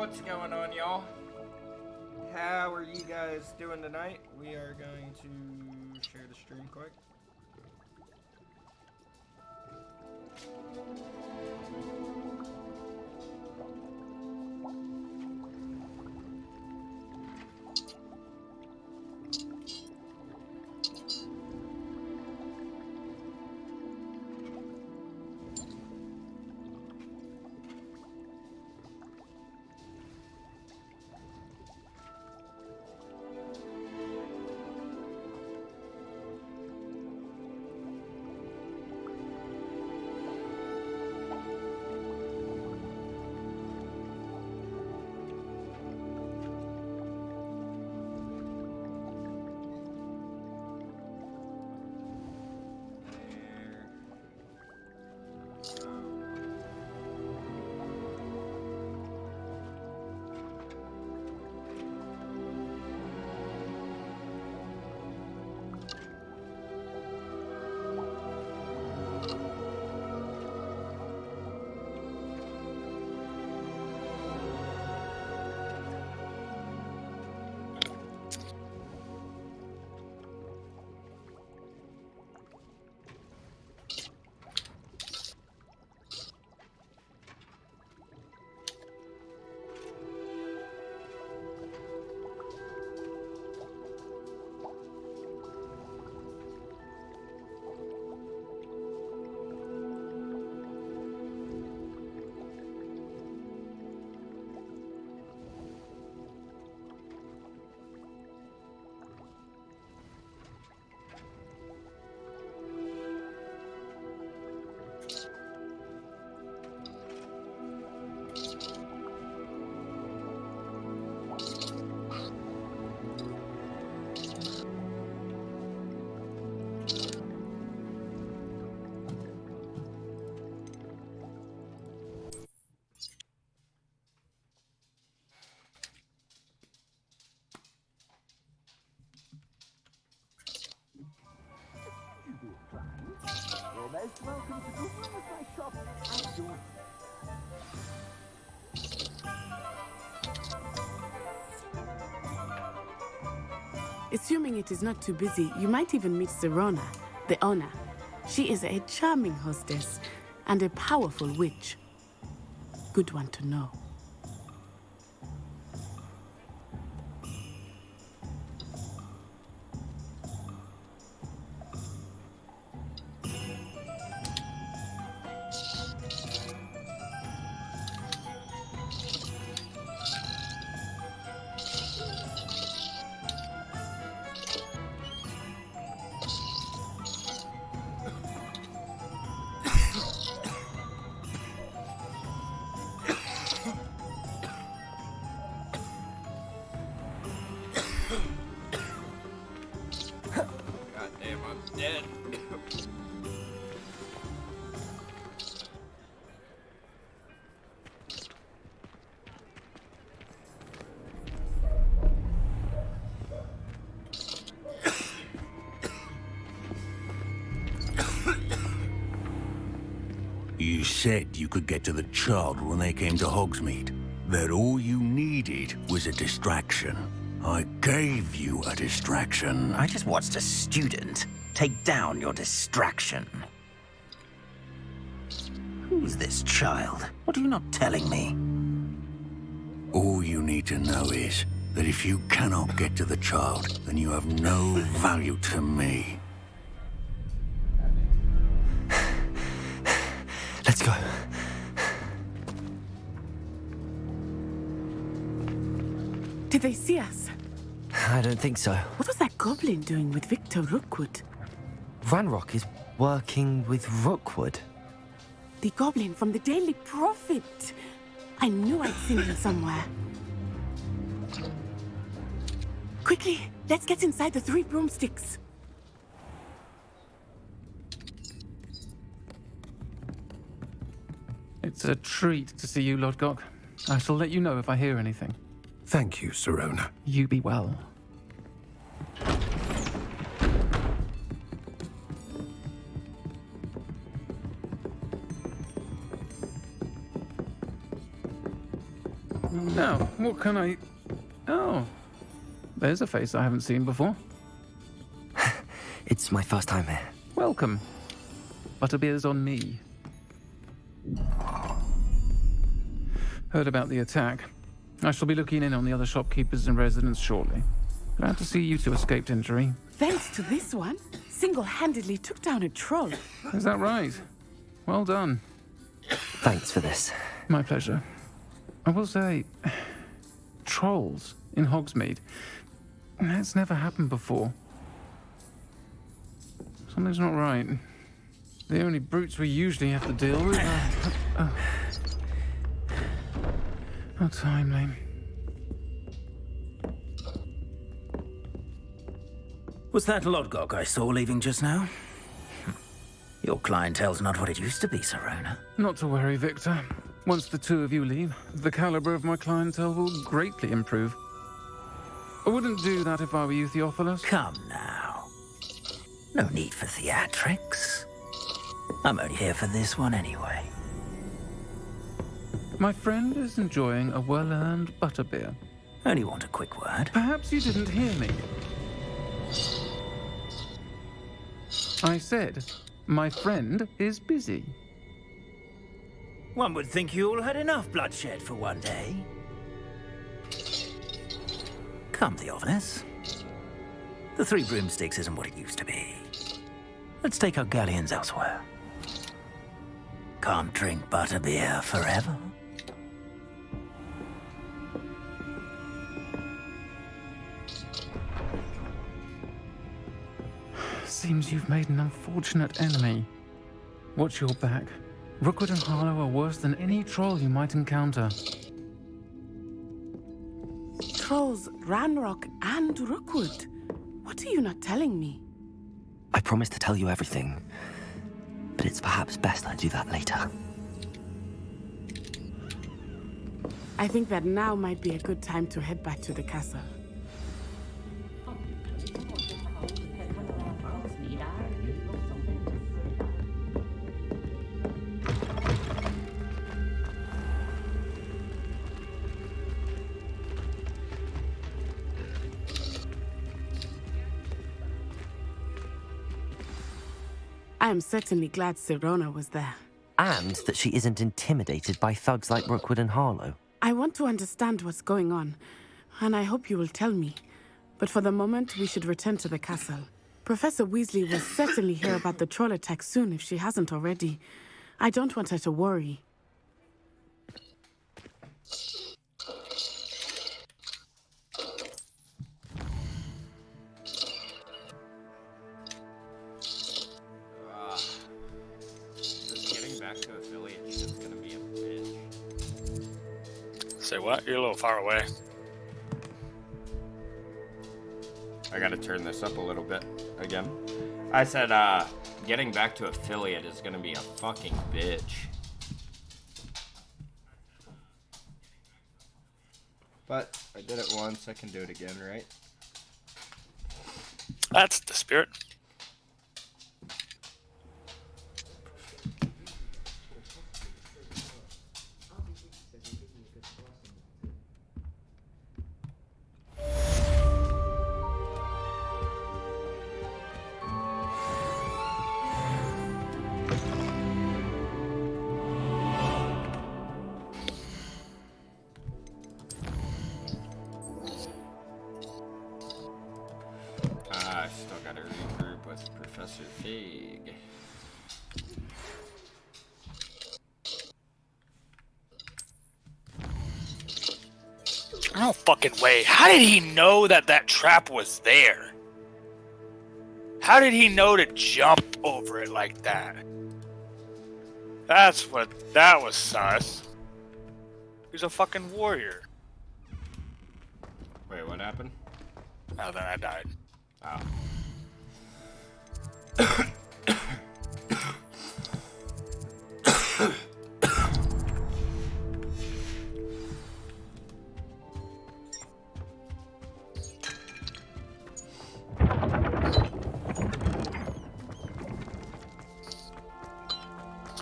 What's going on, y'all? How are you guys doing tonight? We are going to share the stream quick. Welcome to the Riverside Shop outdoors. Assuming it is not too busy, you might even meet Serona, the owner. She is a charming hostess and a powerful witch. Good one to know. Goddamn, I'm dead. You said you could get to the child when they came to Hogsmeade. That all you needed was a distraction. I gave you a distraction. I just watched a student take down your distraction. Who's this child? What are you not telling me? All you need to know is that if you cannot get to the child, then you have no value to me. Let's go. Did they see us? I don't think so. What was that goblin doing with Victor Rookwood? Ranrock is working with Rookwood. The goblin from the Daily Prophet. I knew I'd seen him somewhere. Quickly, let's get inside the 3 broomsticks. It's a treat to see you, Lodgok. I shall let you know if I hear anything. Thank you, Serona. You be well. Now, what can I... Oh, there's a face I haven't seen before. It's my first time here. Welcome. Butterbeer's on me. Heard about the attack. I shall be looking in on the other shopkeepers and residents shortly. Glad to see you two escaped injury. Thanks to this one, single-handedly took down a troll. Is that right? Well done. Thanks for this. My pleasure. I will say, trolls in Hogsmeade. That's never happened before. Something's not right. The only brutes we usually have to deal with are... How timely. Was that Lodgok I saw leaving just now? Your clientele's not what it used to be, Sirona. Not to worry, Victor. Once the two of you leave, the caliber of my clientele will greatly improve. I wouldn't do that if I were you, Theophilus. Come now. No need for theatrics. I'm only here for this one anyway. My friend is enjoying a well-earned butterbeer. Only want a quick word. Perhaps you didn't hear me. I said, my friend is busy. One would think you all had enough bloodshed for one day. Come, Theophilus. The Three Broomsticks isn't what it used to be. Let's take our galleons elsewhere. Can't drink butterbeer forever. Seems you've made an unfortunate enemy. Watch your back. Rookwood and Harlow are worse than any troll you might encounter. Trolls, Ranrock, and Rookwood. What are you not telling me? I promised to tell you everything, but it's perhaps best I do that later. I think that now might be a good time to head back to the castle. I am certainly glad Sirona was there. And that she isn't intimidated by thugs like Rookwood and Harlow. I want to understand what's going on, and I hope you will tell me. But for the moment, we should return to the castle. Professor Weasley will certainly hear about the troll attack soon if she hasn't already. I don't want her to worry. Back to affiliate is just gonna be a bitch. Say what? You're a little far away. I gotta turn this up a little bit again. I said, getting back to affiliate is gonna be a fucking bitch. But I did it once, I can do it again, right? That's the spirit. I still gotta regroup with Professor Fig. No fucking way. How did he know that that trap was there? How did he know to jump over it like that? That was sus. He's a fucking warrior. Wait, what happened? Oh, then I died. Oh. It's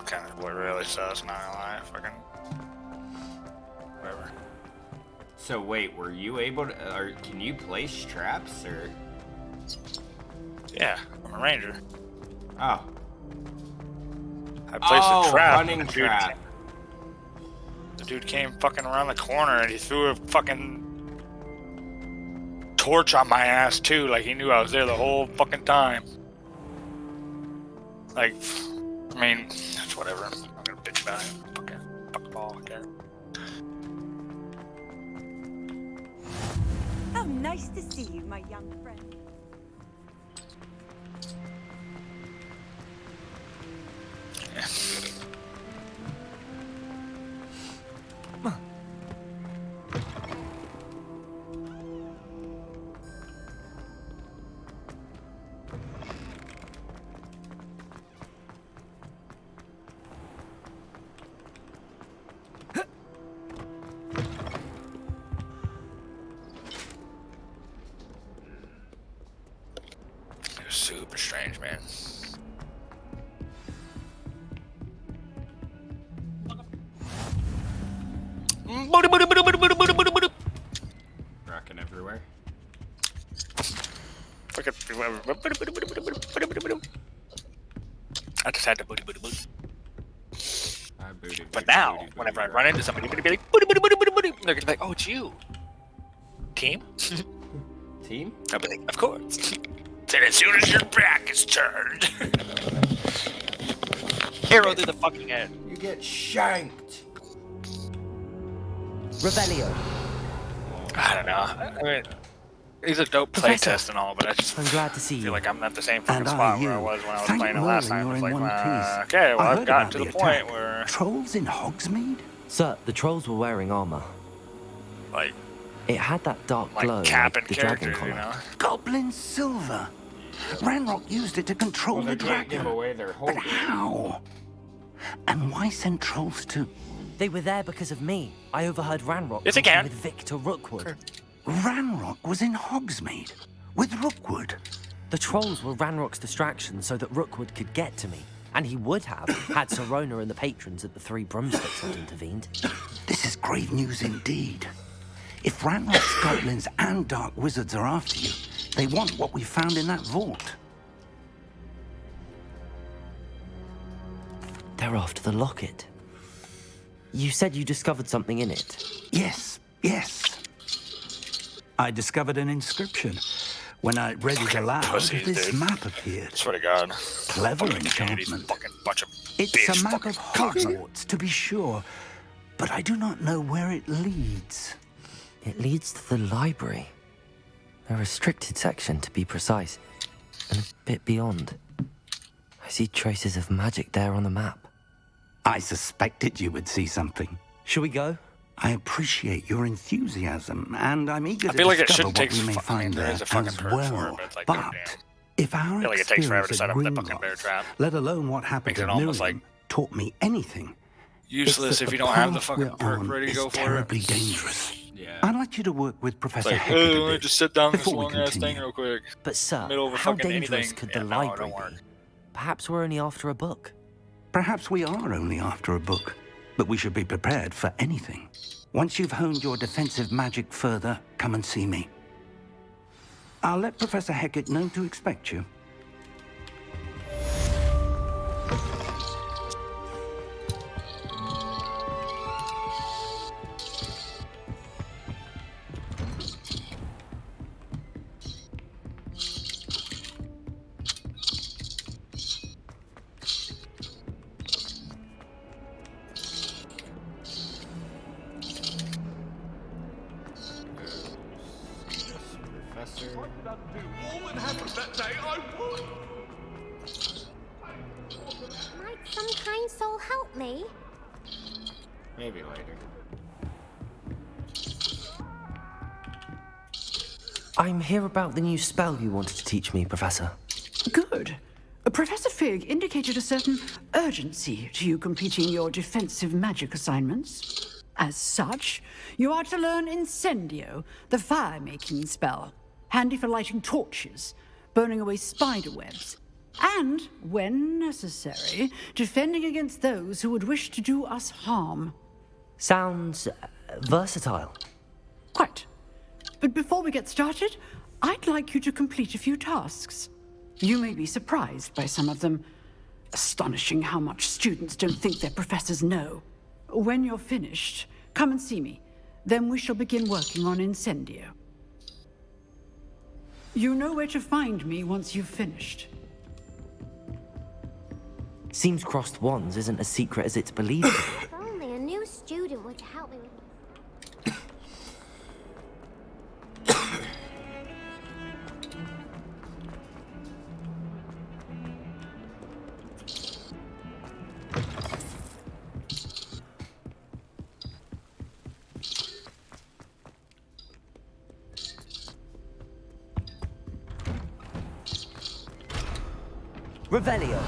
kind of what really sus, not gonna lie. Fucking. Whatever. So wait, were you able to, or can you place traps, or? Yeah, I'm a ranger. Oh. I placed a trap. Running The dude trap. came- The dude came fucking around the corner and he threw a fucking torch on my ass too, like he knew I was there the whole fucking time. Like, I mean, it's whatever. I'm not gonna bitch about it. Fucking fuck ball, okay. How nice to see you, my young friend. It was super strange, man. Rocking everywhere. I just had to booty booty booty. Booty, But booty, now, booty, whenever booty, I run into somebody, booty booty booty booty booty booty booty, they're gonna be like, "Oh, it's you, team." Team? I'll be like, "Of course." Then as soon as your back is turned, arrow through the fucking head. You get shanked. Revelio. I don't know. I mean, he's a dope Professor, playtest and all, but I just I'm glad to see feel you. like I'm at the same fucking And are spot where I you? was when I was Thank playing it last Merlin time. you're It's in like, one piece. okay, well, I I've heard gotten about to the the point attack. where, Trolls in Hogsmeade? Sir, the trolls were wearing armor. like, It had that dark glow cap like and the dragon characters, collar. you know? Goblin silver. Ranrock used it to control Well, they the can't give dragon. away their But holding. how? And why send trolls to... They were there because of me. I overheard Ranrock Yes, I talking can. with Victor Rookwood. Ranrock was in Hogsmeade with Rookwood. The trolls were Ranrock's distraction so that Rookwood could get to me. And he would have had Sirona and the patrons at the Three Broomsticks had intervened. This is grave news indeed. If Ranrock's goblins and dark wizards are after you, they want what we found in that vault. They're after the locket. You said you discovered something in it. Yes, yes. I discovered an inscription. When I read it aloud, pussies, this dude. map appeared. Swear to God. Clever Fucking community's enchantment. fucking bunch of It's bitch a map fucking of cocks. Hogwarts, to be sure, but I do not know where it leads. It leads to the library. A restricted section, to be precise. And a bit beyond. I see traces of magic there on the map. I suspected you would see something. Shall we go? I appreciate your enthusiasm, and I'm eager I to feel like it discover shouldn't what take we may fu- I mean, find there there is a fucking as perk for it, well. but it's like, But goddamn. if our feel like it takes forever experience to at set up that fucking bear Gringotts, trap. let alone what happened Makes at it almost Miriam, like taught me anything, useless it's that if you the don't have the path fucking we're perk on ready to is go for terribly it. dangerous. Yeah. I'd like you to work with It's Professor like, Hecat hey, a let me bit just sit down this before we long ass thing continue. real quick. But sir, Middle of a how fucking dangerous anything. could Yeah, the no, it library don't work. be? Perhaps we're only after a book. Perhaps we are only after a book, but we should be prepared for anything. Once you've honed your defensive magic further, come and see me. I'll let Professor Hecat know to expect you. Professor. Might some kind soul help me? Maybe later. I'm here about the new spell you wanted to teach me, Professor. Good. Professor Fig indicated a certain urgency to you completing your defensive magic assignments. As such, you are to learn Incendio, the fire-making spell, handy for lighting torches, burning away spider webs, and, when necessary, defending against those who would wish to do us harm. Sounds versatile. Quite But before we get started, I'd like you to complete a few tasks. You may be surprised by some of them. Astonishing how much students don't think their professors know. When you're finished, come and see me. Then we shall begin working on Incendio. You know where to find me once you've finished. Seems crossed wands isn't as secret as it's believed. If only a new student were to help me with... Revelio.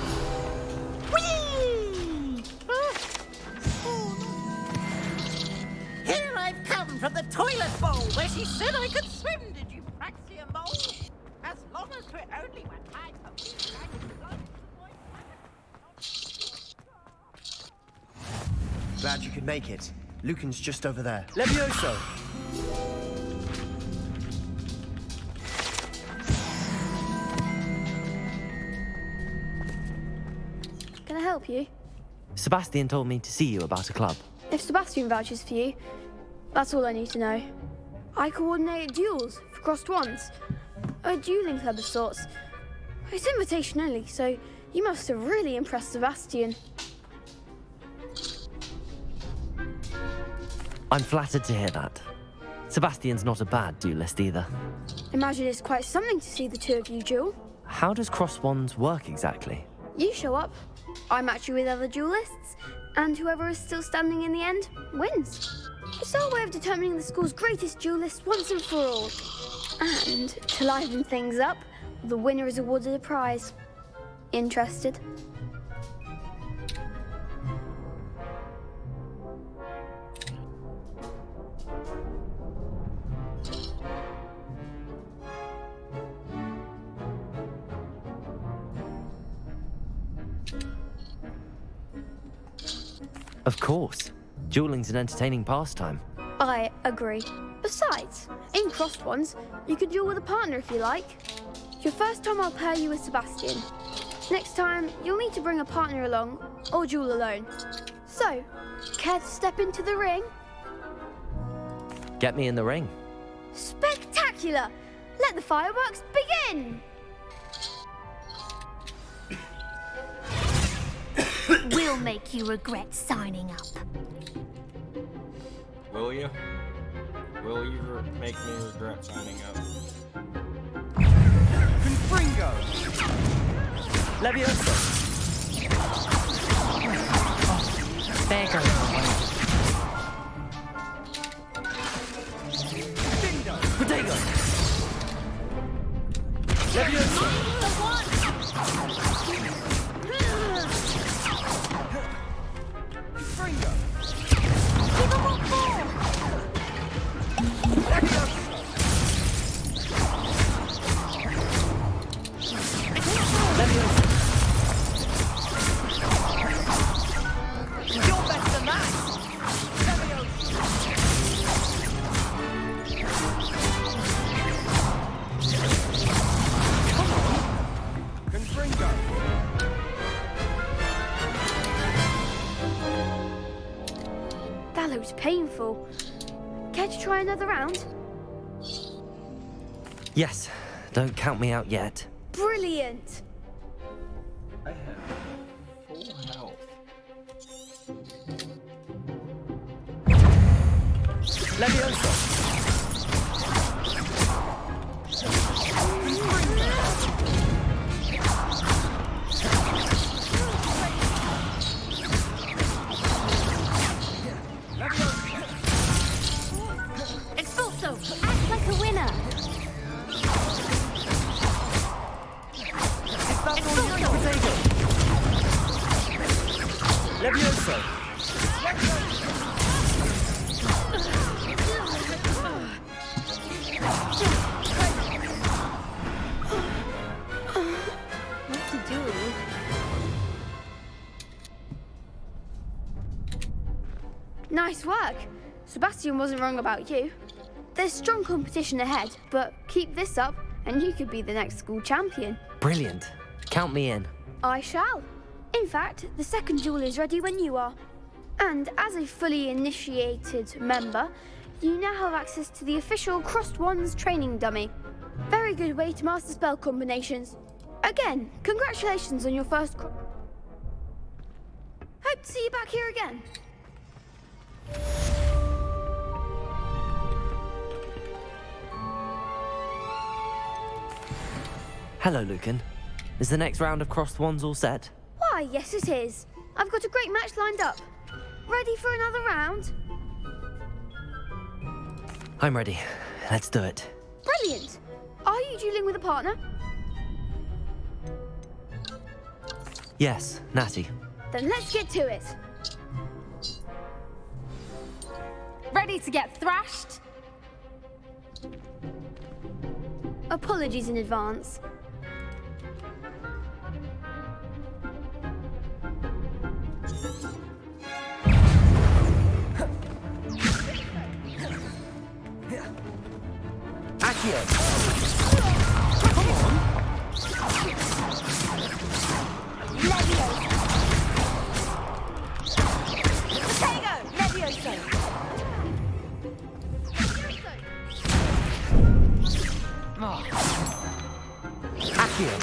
Here I've come from the toilet bowl where she said I could swim. Did you Praxia mole? As long as we only went high for me, I could go to Glad you could make it. Lucan's just over there. Levioso. Can I help you? Sebastian told me to see you about a club. If Sebastian vouches for you, that's all I need to know. I coordinate duels for crossed wands. A dueling club of sorts. It's invitation only, so you must have really impressed Sebastian. I'm flattered to hear that. Sebastian's not a bad duelist either. Imagine it's quite something to see the two of you duel. How does cross wands work exactly? You show up, I match you with other duelists, and whoever is still standing in the end wins. It's our way of determining the school's greatest duelist once and for all. And to liven things up, the winner is awarded a prize. Interested? Of course. Dueling's an entertaining pastime. I agree. Besides, in crossed ones, you can duel with a partner if you like. Your first time I'll pair you with Sebastian. Next time, you'll need to bring a partner along, or duel alone. So, care to step into the ring? Get me in the ring. Spectacular! Let the fireworks begin! We'll make you regret signing up. Will you? Will you make me regret signing up? Confringo! Levioso! There goes my way. Protego! Levioso! That looks painful. Care to try another round? Yes. Don't count me out yet. Brilliant! I have full health. Levioso! Expulso! Act like a winner! Levioso! What to do? Nice work! Sebastian wasn't wrong about you. There's strong competition ahead, but keep this up and you could be the next school champion. Brilliant. Count me in. I shall. In fact, the second duel is ready when you are. And as a fully initiated member, you now have access to the official Crossed Wands training dummy. Very good way to master spell combinations. Again, congratulations on your first Hope to see you back here again. Hello, Lucan. Is the next round of Crossed Wands all set? Why, yes it is. I've got a great match lined up. Ready for another round? I'm ready. Let's do it. Brilliant. Are you dueling with a partner? Yes, Natty. Then let's get to it. Ready to get thrashed? Apologies in advance. Accio! Come on! Levioso! Levioso! Accio!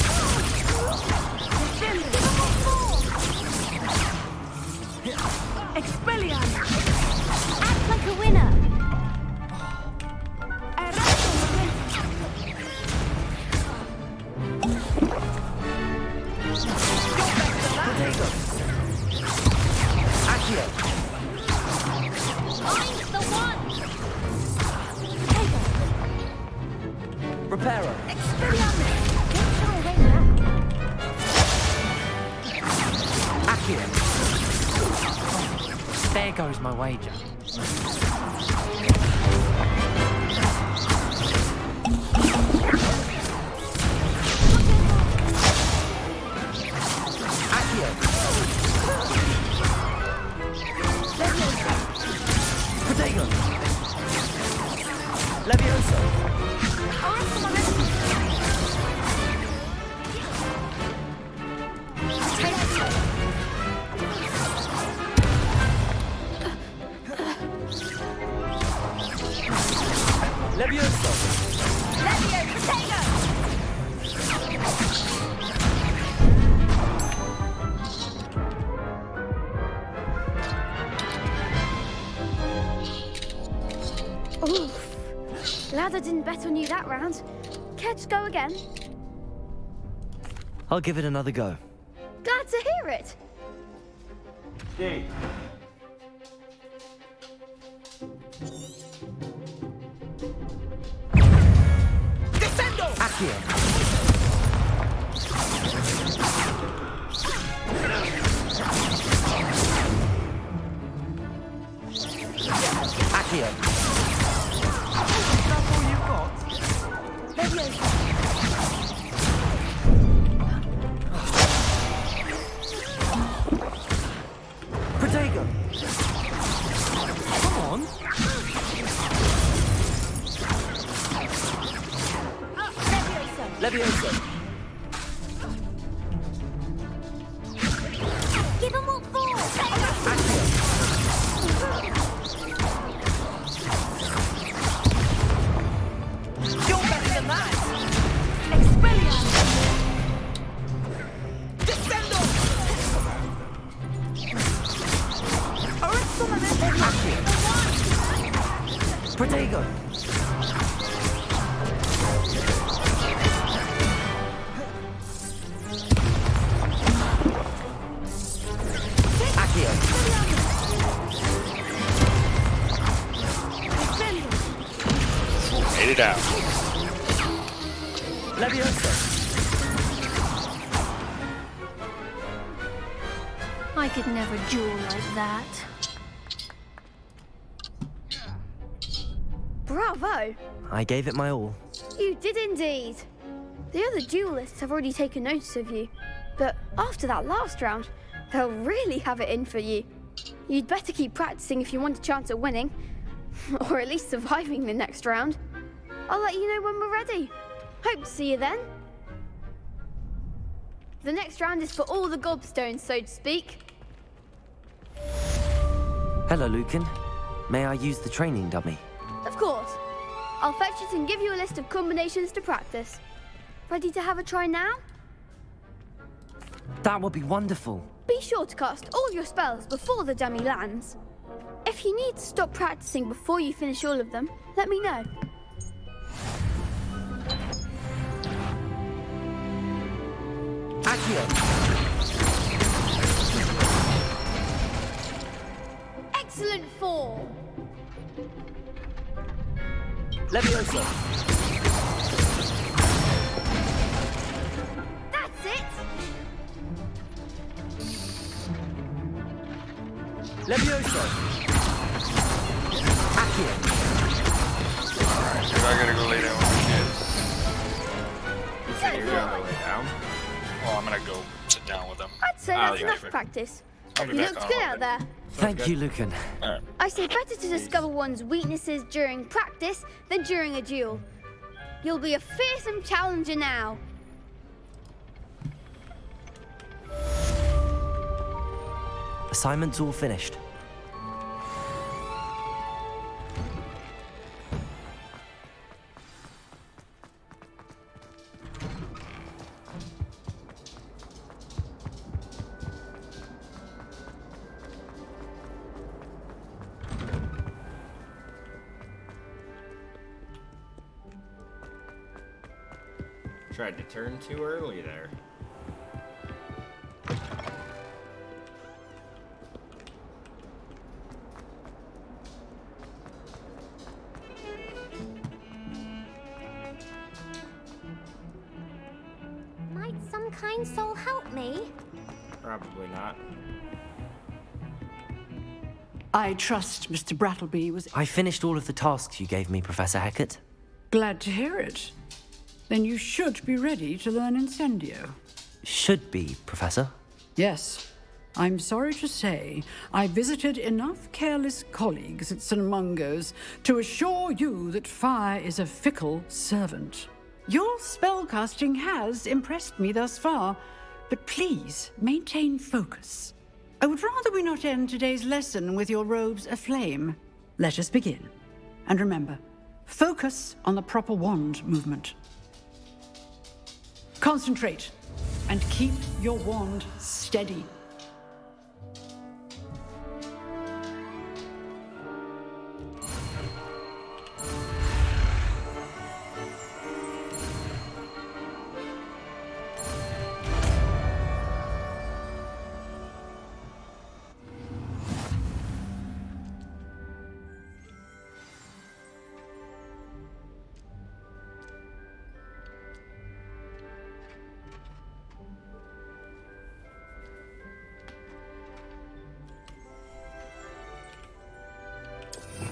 Expelliarmus! Act like a winner! Accio! I'm the one! Reparo! Expelliarmus! Accio! There goes my wager. Accio! Protego! Levioso! Levioso! Levio, Protego! Oof. Glad I didn't bet on you that round. Care to go again? I'll give it another go. Glad to hear it. Hey. Descendo! Accio! Accio! That's all you've got? Levioso! Protego! Come on! Levioso! Give 'em what for! You're better than that! Expelliarmus! Descendo! Protego! Accio! Made it out. Levioso! I could never duel like that. Bravo. I gave it my all. You did indeed. The other duelists have already taken notice of you, but after that last round, they'll really have it in for you. You'd better keep practicing if you want a chance at winning. Or at least surviving the next round. I'll let you know when we're ready. Hope to see you then. The next round is for all the gobstones, so to speak. Hello, Lucan. May I use the training dummy? Of course. I'll fetch it and give you a list of combinations to practice. Ready to have a try now? That would be wonderful. Be sure to cast all your spells before the dummy lands. If you need to stop practicing before you finish all of them, let me know. Accio! Excellent fall! Leviosa! That's it! Leviosa! Accio! Alright, dude, I gotta go lay down with the kids. You said you're gonna lay down? Well, I'm gonna go sit down with them. I'd say that's enough practice. I'll be You back looked on good all out day. there. Thank you, Lucan. Alright. I say better to discover one's weaknesses during practice than during a duel. You'll be a fearsome challenger now. Assignment's all finished. Tried to turn too early there. Might some kind soul help me? Probably not. I trust Mr. Brattleby was I finished all of the tasks you gave me, Professor Hecat. glad to hear it. Then you should be ready to learn Incendio. Should be, Professor. Yes. I'm sorry to say, I visited enough careless colleagues at St. Mungo's to assure you that fire is a fickle servant. Your spellcasting has impressed me thus far, but please maintain focus. I would rather we not end today's lesson with your robes aflame. Let us begin. And remember, focus on the proper wand movement. Concentrate and keep your wand steady.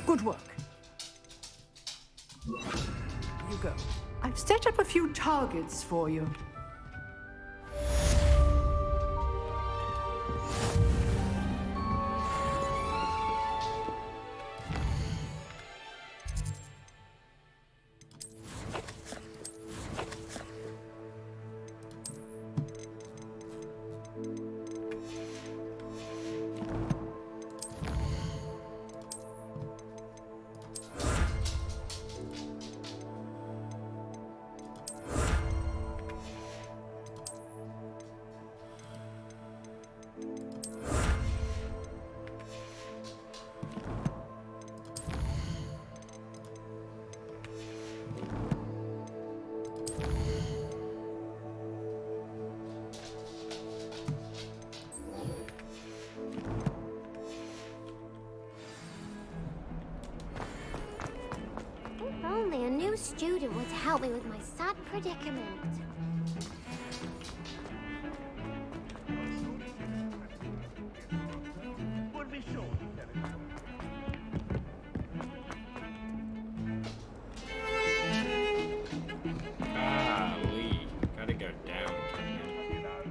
Good work. You go. I've set up a few targets for you. If only a new student would help me with my sad predicament. Ah, Lee. Gotta go down, Kenyon.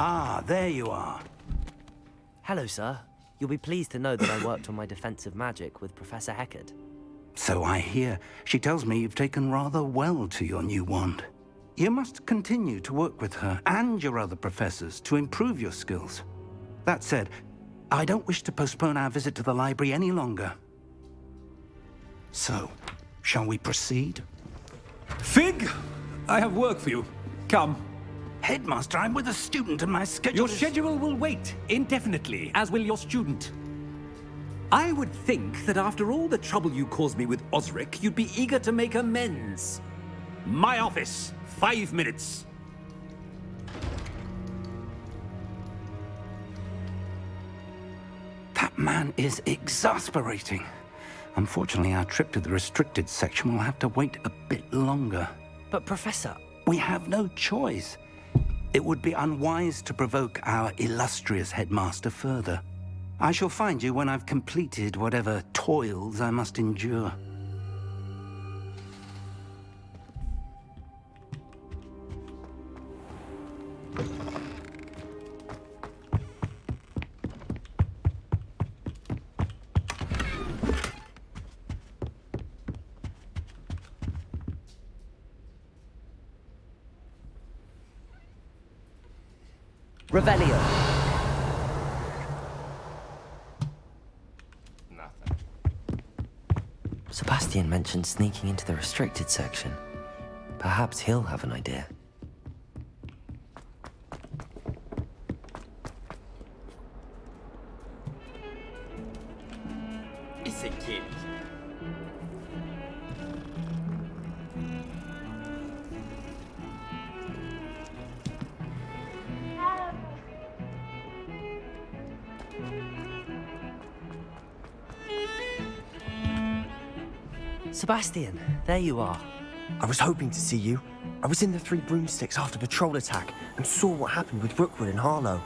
Ah, there you are. Hello, sir. You'll be pleased to know that I worked on my defensive magic with Professor Heckard. So I hear. She tells me you've taken rather well to your new wand. You must continue to work with her and your other professors to improve your skills. That said, I don't wish to postpone our visit to the library any longer. So, shall we proceed? Fig! I have work for you. Come. Headmaster, I'm with a student and my schedule Your schedule will wait indefinitely, as will your student. I would think that after all the trouble you caused me with Osric, you'd be eager to make amends. My office, 5 minutes. That man is exasperating. Unfortunately, our trip to the restricted section will have to wait a bit longer. But, Professor... We have no choice. It would be unwise to provoke our illustrious headmaster further. I shall find you when I've completed whatever toils I must endure. Revelio. Nothing. Sebastian mentioned sneaking into the restricted section. Perhaps he'll have an idea. It's a kid. Sebastian, there you are. I was hoping to see you. I was in the Three Broomsticks after the troll attack and saw what happened with Rookwood and Harlow.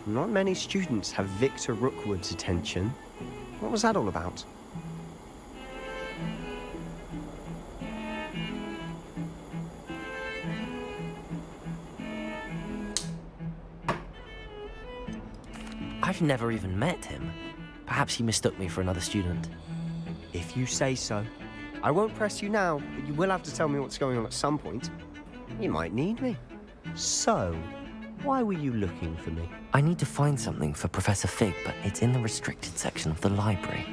Not many students have Victor Rookwood's attention. What was that all about? I've never even met him. Perhaps he mistook me for another student. If you say so. I won't press you now, but you will have to tell me what's going on at some point. You might need me. So, why were you looking for me? I need to find something for Professor Fig, but it's in the restricted section of the library.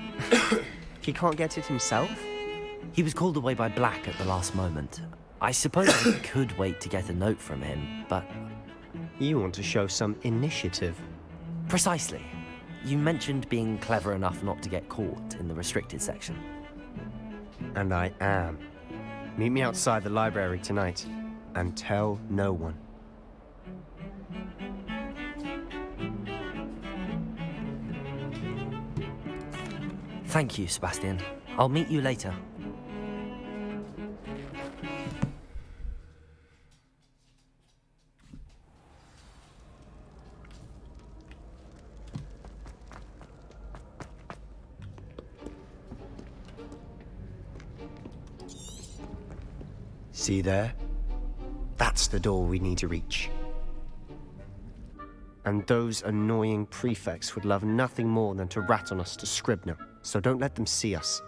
He can't get it himself? He was called away by Black at the last moment. I suppose I could wait to get a note from him, but... You want to show some initiative. Precisely. You mentioned being clever enough not to get caught in the restricted section. And I am. Meet me outside the library tonight, and tell no one. Thank you, Sebastian. I'll meet you later. See there? That's the door we need to reach. And those annoying prefects would love nothing more than to rat on us to Scribner, so don't let them see us.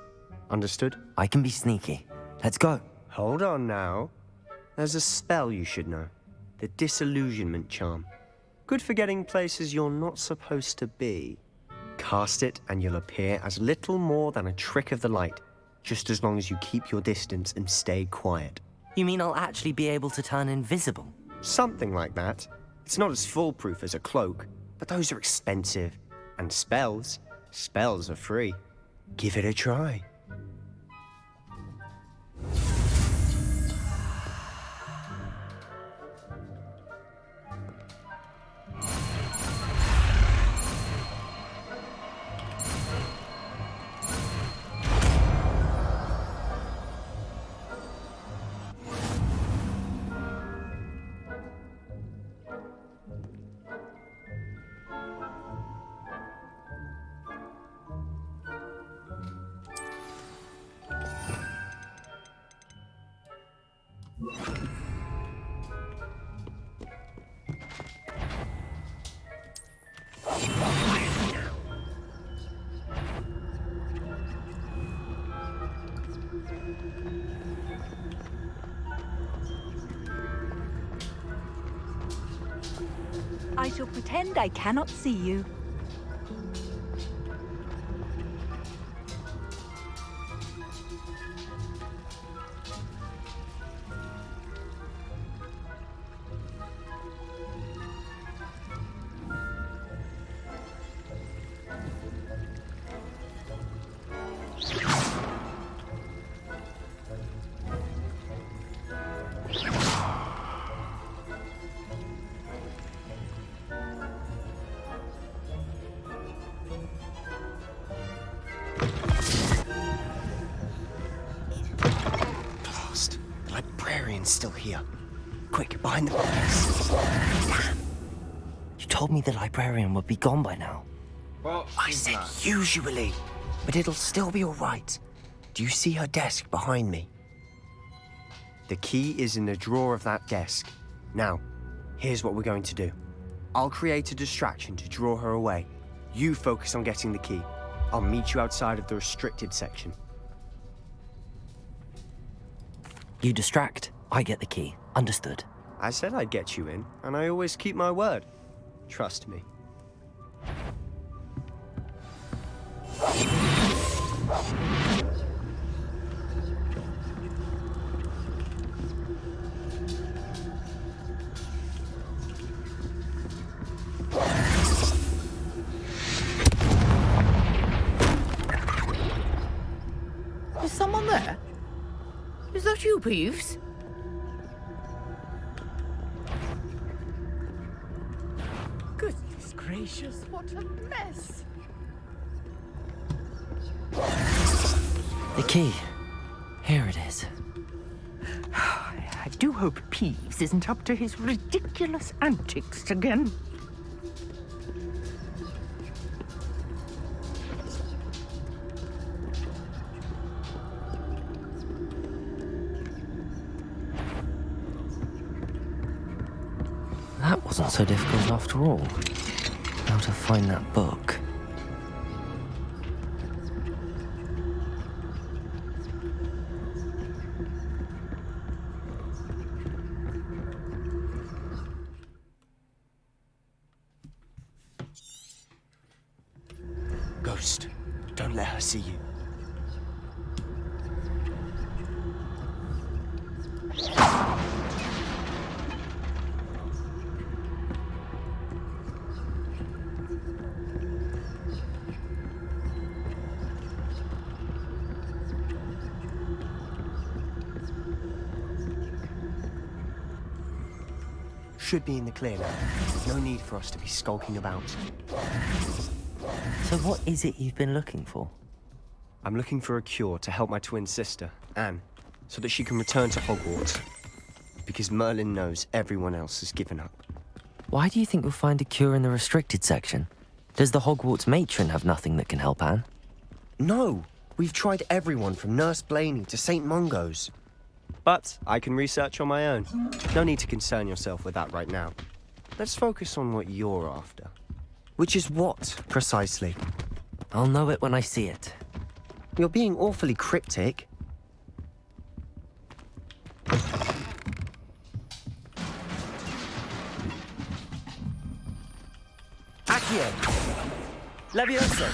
Understood? I can be sneaky. Let's go. Hold on now. There's a spell you should know. The Disillusionment Charm. Good for getting places you're not supposed to be. Cast it and you'll appear as little more than a trick of the light, just as long as you keep your distance and stay quiet. You mean I'll actually be able to turn invisible? Something like that. It's not as foolproof as a cloak, but those are expensive. And spells are free. Give it a try. I shall pretend I cannot see you. Still here. Quick, behind the bookcase. Damn. You told me the librarian would be gone by now. Well, I said usually, but it'll still be all right. Do you see her desk behind me? The key is in the drawer of that desk. Now, here's what we're going to do. I'll create a distraction to draw her away. You focus on getting the key. I'll meet you outside of the restricted section. You distract, I get the key. Understood. I said I'd get you in, and I always keep my word. Trust me. Is someone there? Is that you, Peeves? Goodness gracious, what a mess! The key. Here it is. I do hope Peeves isn't up to his ridiculous antics again. That wasn't so difficult after all. How to find that book. Ghost, don't let her see you. Should be in the clear now. No need for us to be skulking about. So what is it you've been looking for? I'm looking for a cure to help my twin sister, Anne, so that she can return to Hogwarts. Because Merlin knows everyone else has given up. Why do you think you'll find a cure in the restricted section? Does the Hogwarts matron have nothing that can help Anne? No! We've tried everyone from Nurse Blaney to St. Mungo's. But I can research on my own. No need to concern yourself with that right now. Let's focus on what you're after. Which is what, precisely? I'll know it when I see it. You're being awfully cryptic. Accio! Levioso!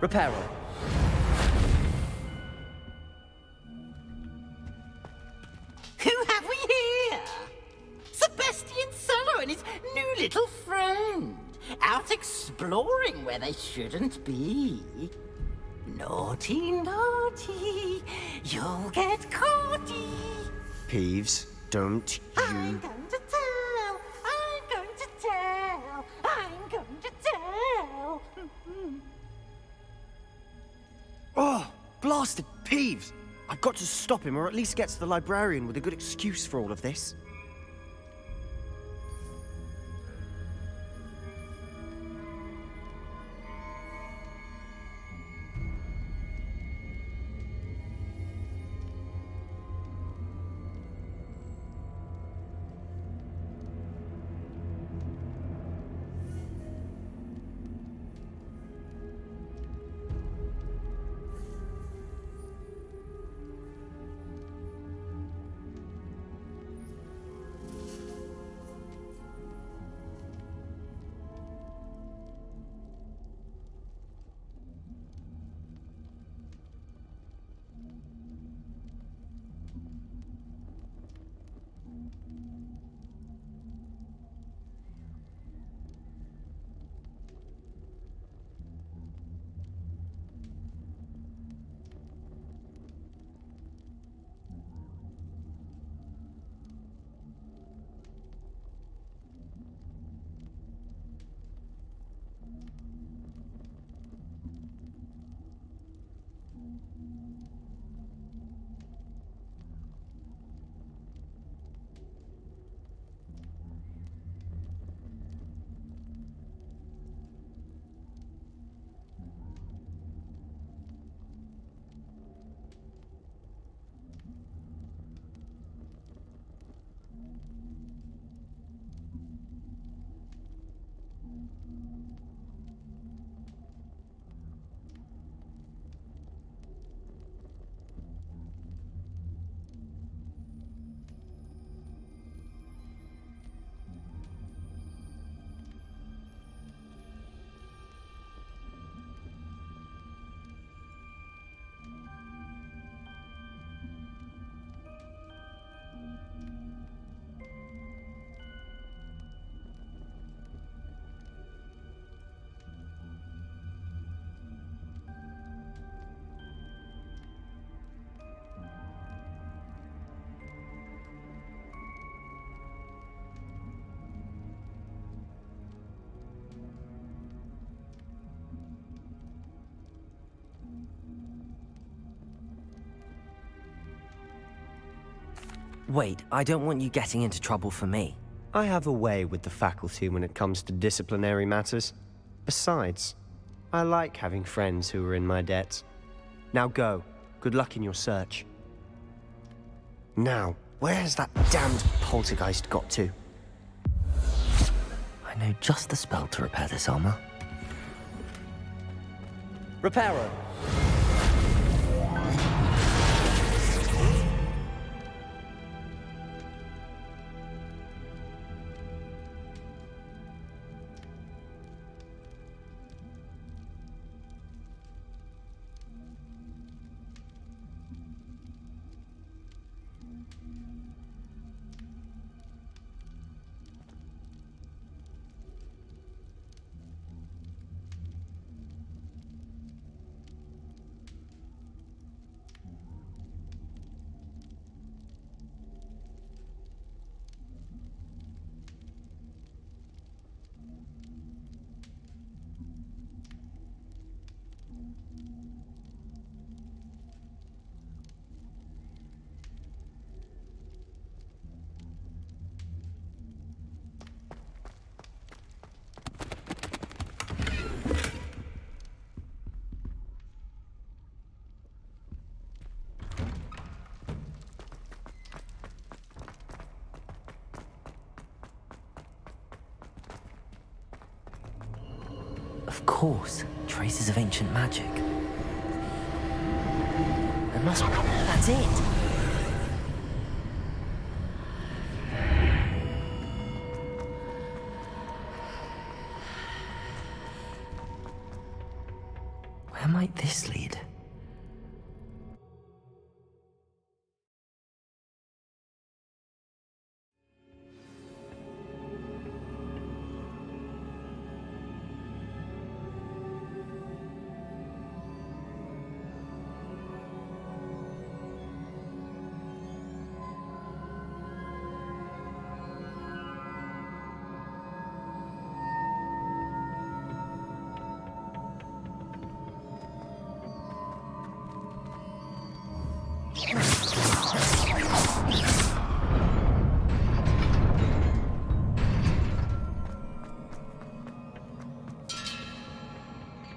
Reparo. Who have we here? Sebastian Solo and his new little friend. Out exploring where they shouldn't be. Naughty, naughty. You'll get caughty. Peeves, don't you... I'm going to tell. I'm going to tell. I'm going to tell. Oh, blasted Peeves! I've got to stop him, or at least get to the librarian with a good excuse for all of this. Wait, I don't want you getting into trouble for me. I have a way with the faculty when it comes to disciplinary matters. Besides, I like having friends who are in my debt. Now go. Good luck in your search. Now, where has that damned poltergeist got to? I know just the spell to repair this armor. Reparo. Of course, traces of ancient magic. There must be. That's it! Where might this lead?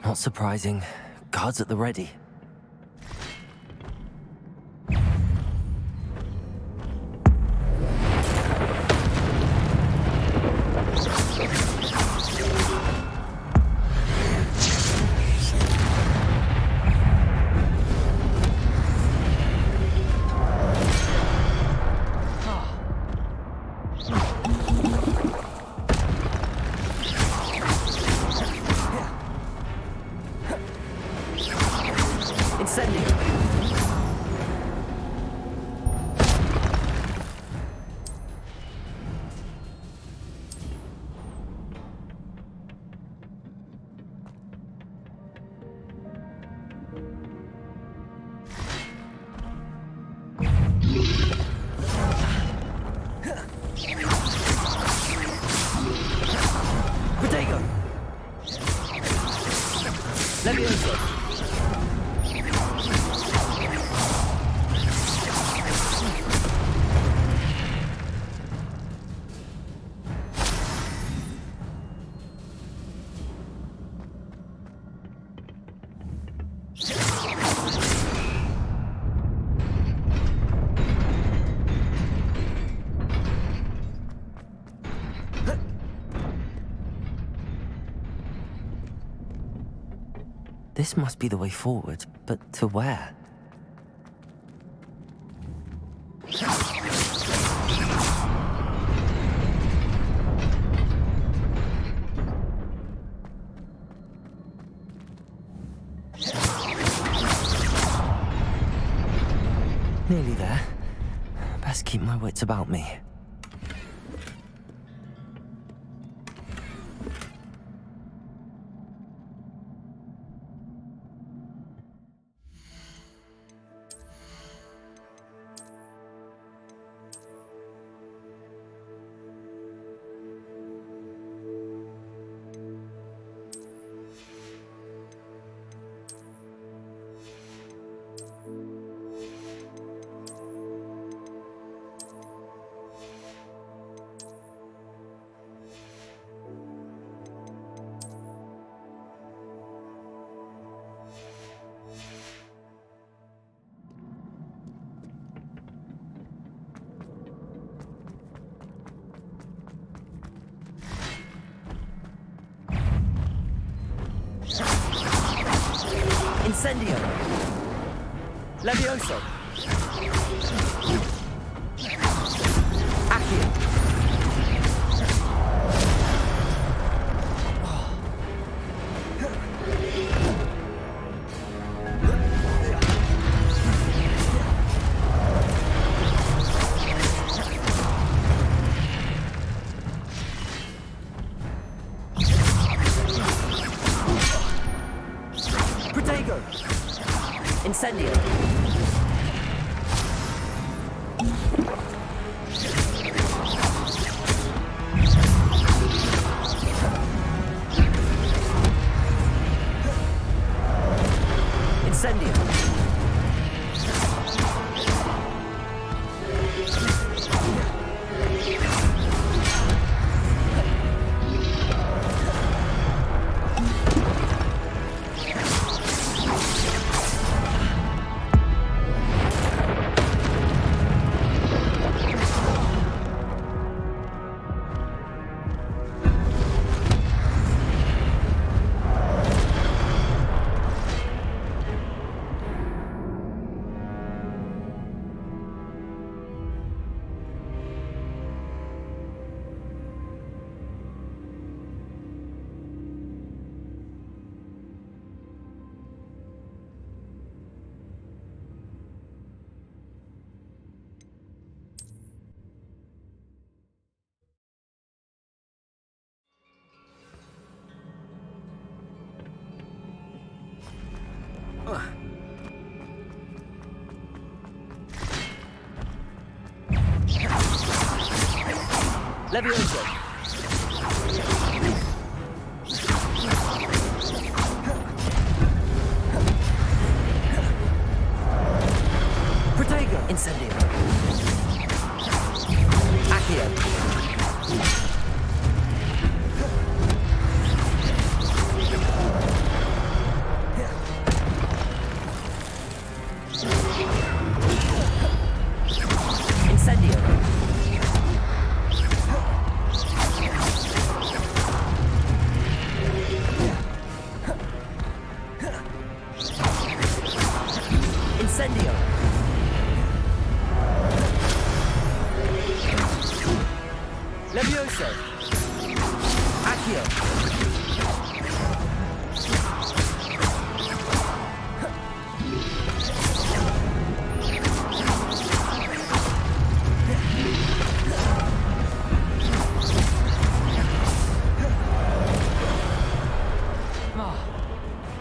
Not surprising. Guards at the ready. This must be the way forward, but to where? Nearly there. Best keep my wits about me. Incendio! Levioso! Accio! Protego! Incendio! Incendio! Levioso! Protego! Incendio! Accio! Incendio! Incendio! Levioso! Accio!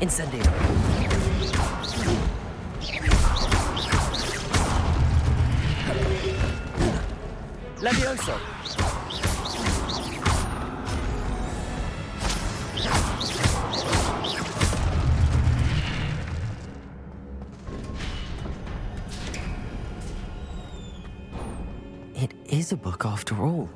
Incendio! Levioso! It is a book after all.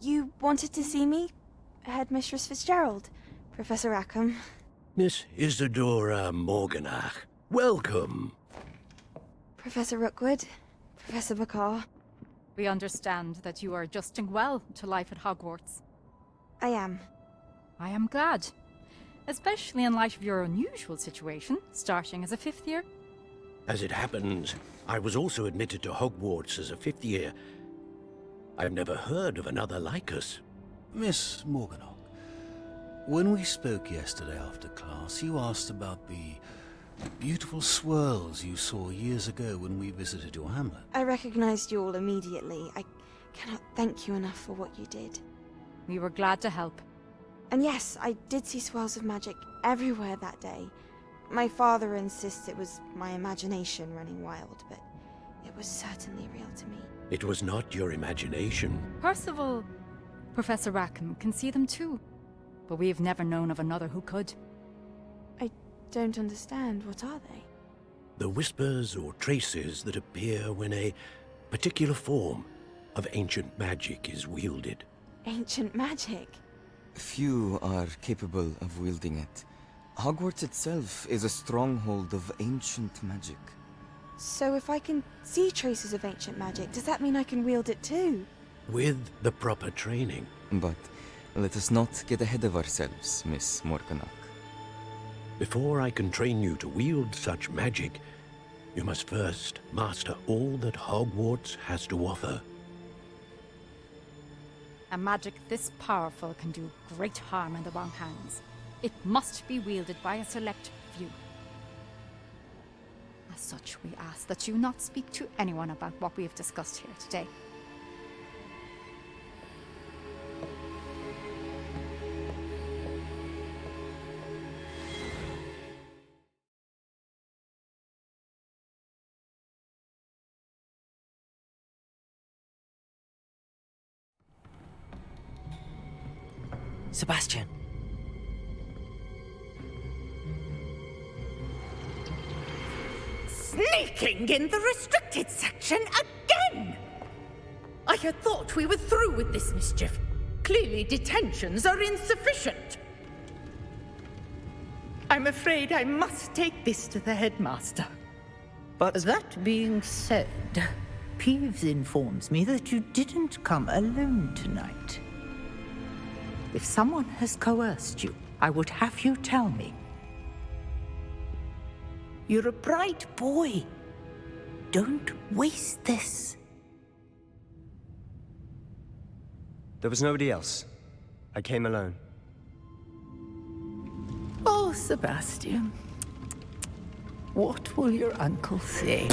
You wanted to see me? Headmistress Fitzgerald, Professor Rackham. Miss Isadora Morganach, welcome. Professor Rookwood, Professor Bakar. We understand that you are adjusting well to life at Hogwarts. I am. I am glad. Especially in light of your unusual situation, starting as a 5th year. As it happens, I was also admitted to Hogwarts as a 5th year. I've never heard of another like us. Miss Morganach, when we spoke yesterday after class, you asked about the beautiful swirls you saw years ago when we visited your hamlet. I recognized you all immediately. I cannot thank you enough for what you did. We were glad to help. And yes, I did see swirls of magic everywhere that day. My father insists it was my imagination running wild, but it was certainly real to me. It was not your imagination. Percival, Professor Rackham can see them too. But we have never known of another who could. I don't understand. What are they? The whispers or traces that appear when a particular form of ancient magic is wielded. Ancient magic? Few are capable of wielding it. Hogwarts itself is a stronghold of ancient magic. So if I can see traces of ancient magic, does that mean I can wield it too? With the proper training. But let us not get ahead of ourselves, Miss Morganach. Before I can train you to wield such magic, you must first master all that Hogwarts has to offer. A magic this powerful can do great harm in the wrong hands. It must be wielded by a select few. As such, we ask that you not speak to anyone about what we have discussed here today. Sebastian. Sneaking in the restricted section again! I had thought we were through with this mischief. Clearly detentions are insufficient. I'm afraid I must take this to the headmaster. But that being said, Peeves informs me that you didn't come alone tonight. If someone has coerced you, I would have you tell me. You're a bright boy. Don't waste this. there was nobody else. I came alone. Oh, Sebastian. What will your uncle say?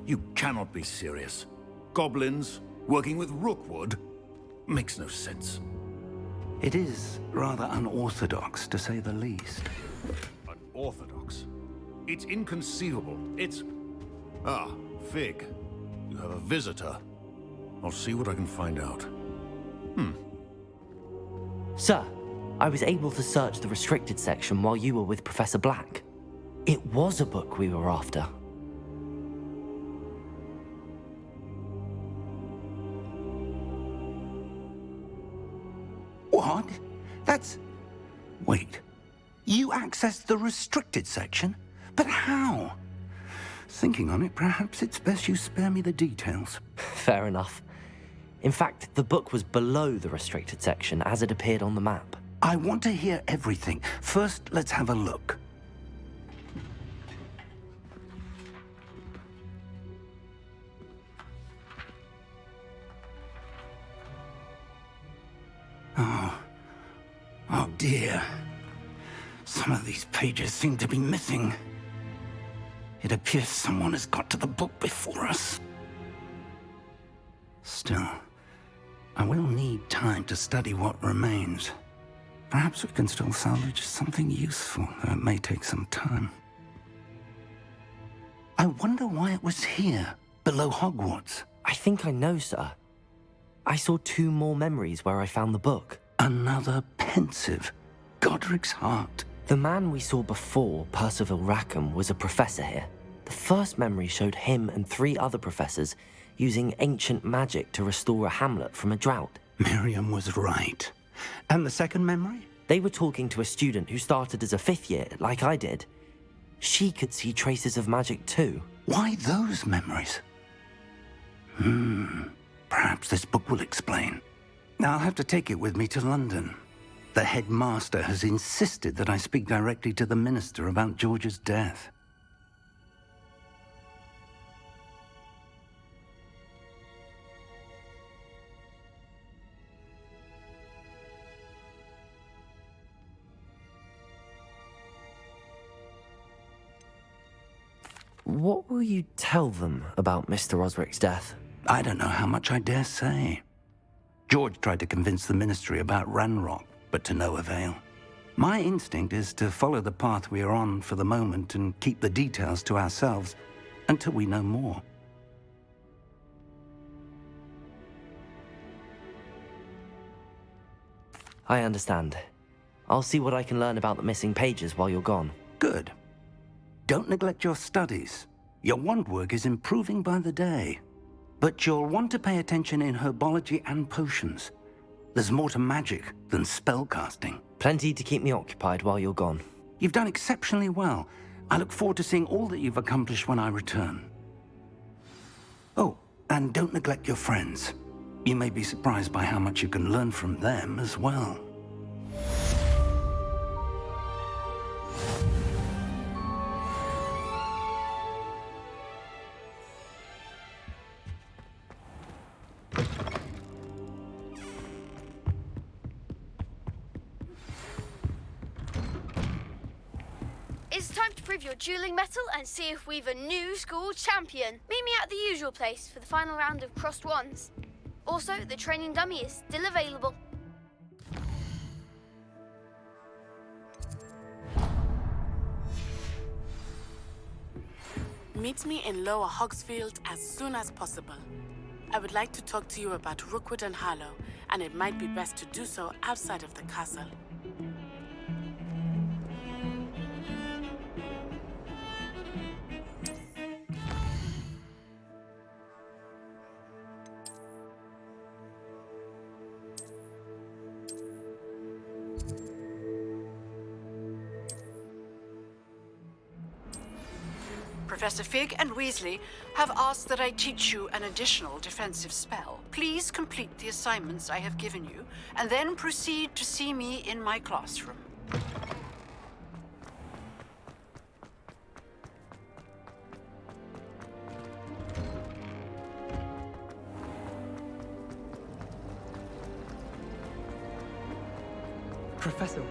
You cannot be serious. Goblins working with Rookwood? Makes no sense. It is rather unorthodox, to say the least. Unorthodox? It's inconceivable. It's... Ah, Fig. You have a visitor. I'll see what I can find out. Sir, I was able to search the restricted section while you were with Professor Black. It was a book we were after. What? That's... Wait. You accessed the restricted section? But how? Thinking on it, perhaps it's best you spare me the details. Fair enough. In fact, the book was below the restricted section as it appeared on the map. I want to hear everything. First, let's have a look. Oh dear. Some of these pages seem to be missing. It appears someone has got to the book before us. Still, I will need time to study what remains. Perhaps we can still salvage something useful, though it may take some time. I wonder why it was here, below Hogwarts. I think I know, sir. I saw 2 more memories where I found the book. Another pensive. Godric's heart. The man we saw before, Percival Rackham, was a professor here. The first memory showed him and 3 other professors using ancient magic to restore a hamlet from a drought. Miriam was right. And the second memory? They were talking to a student who started as a 5th year, like I did. She could see traces of magic too. Why those memories? Perhaps this book will explain. I'll have to take it with me to London. The headmaster has insisted that I speak directly to the minister about George's death. What will you tell them about Mr. Osric's death? I don't know how much I dare say. George tried to convince the ministry about Ranrock, but to no avail. My instinct is to follow the path we are on for the moment and keep the details to ourselves until we know more. I understand. I'll see what I can learn about the missing pages while you're gone. Good. Don't neglect your studies. Your wand work is improving by the day. But you'll want to pay attention in herbology and potions. There's more to magic than spellcasting. Plenty to keep me occupied while you're gone. You've done exceptionally well. I look forward to seeing all that you've accomplished when I return. Oh, and don't neglect your friends. You may be surprised by how much you can learn from them as well. It's time to prove your dueling mettle and see if we've a new school champion. Meet me at the usual place for the final round of crossed wands. Also, the training dummy is still available. Meet me in Lower Hogsfield as soon as possible. I would like to talk to you about Rookwood and Harlow, and it might be best to do so outside of the castle. Professor Fig and Weasley have asked that I teach you an additional defensive spell. Please complete the assignments I have given you, and then proceed to see me in my classroom. Professor...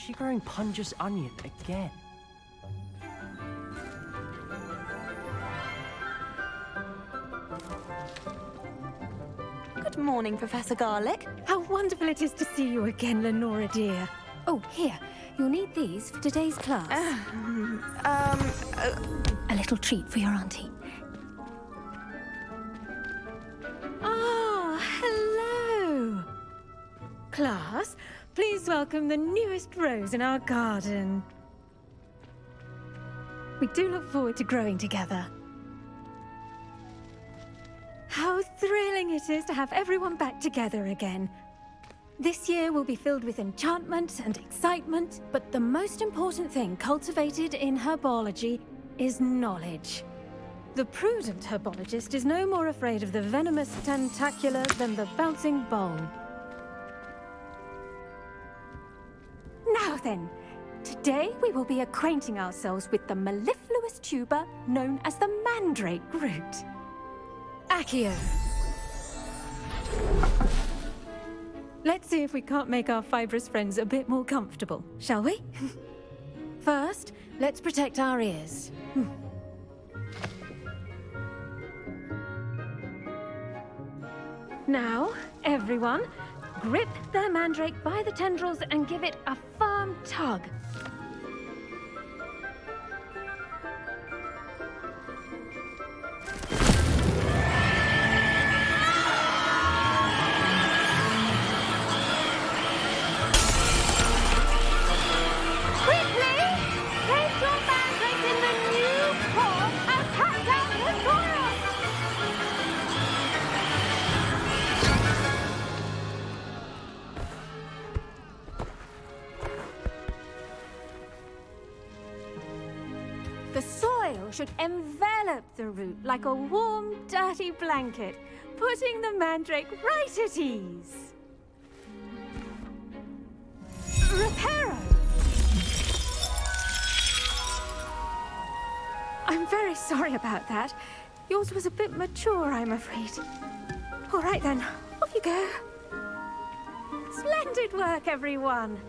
she growing Punja's onion again? Good morning, Professor Garlick. How wonderful it is to see you again, Lenora dear. Oh, here. You'll need these for today's class. A little treat for your auntie. Ah, hello! Class, please welcome the newest rose in our garden. We do look forward to growing together. How thrilling it is to have everyone back together again. This year will be filled with enchantment and excitement, but the most important thing cultivated in herbology is knowledge. The prudent herbologist is no more afraid of the venomous tentacular than the bouncing bulb. Now then, today we will be acquainting ourselves with the mellifluous tuber known as the mandrake root. Accio. Let's see if we can't make our fibrous friends a bit more comfortable, shall we? First, let's protect our ears. Now, everyone, grip their mandrake by the tendrils and give it a firm tug. Should envelop the root like a warm, dirty blanket, putting the mandrake right at ease. Reparo! I'm very sorry about that. Yours was a bit mature, I'm afraid. All right then, off you go. Splendid work, everyone.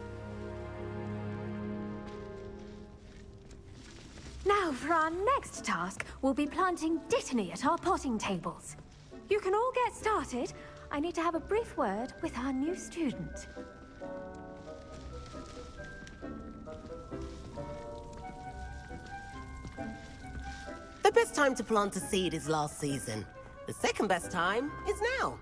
Now, for our next task, we'll be planting Dittany at our potting tables. You can all get started. I need to have a brief word with our new student. The best time to plant a seed is last season. The second best time is now.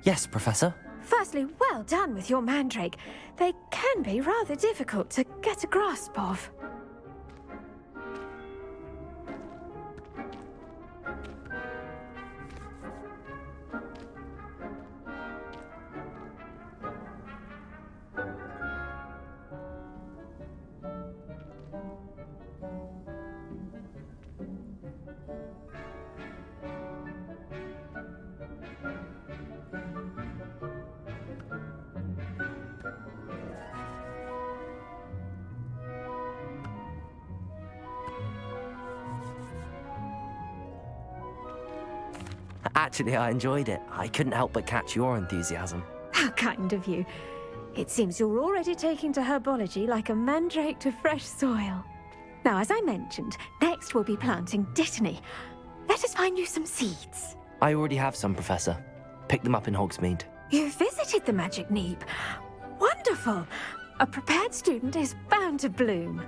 Yes, Professor. Firstly, well done with your mandrake. They can be rather difficult to get a grasp of. Actually, I enjoyed it. I couldn't help but catch your enthusiasm. How kind of you. It seems you're already taking to herbology like a mandrake to fresh soil. Now, as I mentioned, next we'll be planting Dittany. Let us find you some seeds. I already have some, Professor. Pick them up in Hogsmeade. You visited the Magic Neep. Wonderful! A prepared student is bound to bloom.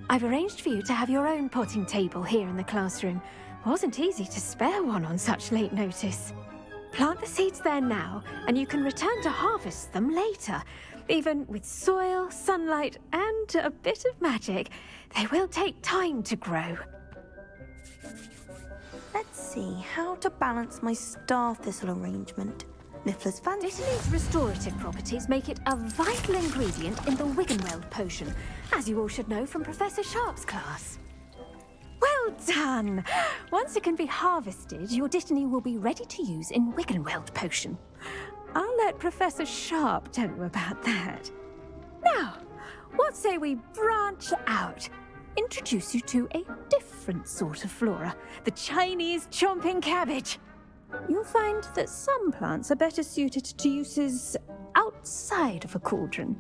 I've arranged for you to have your own potting table here in the classroom. Wasn't easy to spare one on such late notice. Plant the seeds there now, and you can return to harvest them later. Even with soil, sunlight, and a bit of magic, they will take time to grow. Let's see how to balance my star thistle arrangement. Niffler's fancy. Dittany's restorative properties make it a vital ingredient in the Wiggenweld potion, as you all should know from Professor Sharp's class. Well done! Once it can be harvested, your Dittany will be ready to use in Wiggenweld potion. I'll let Professor Sharp tell you about that. Now, what say we branch out? Introduce you to a different sort of flora, the Chinese chomping cabbage. You'll find that some plants are better suited to uses outside of a cauldron.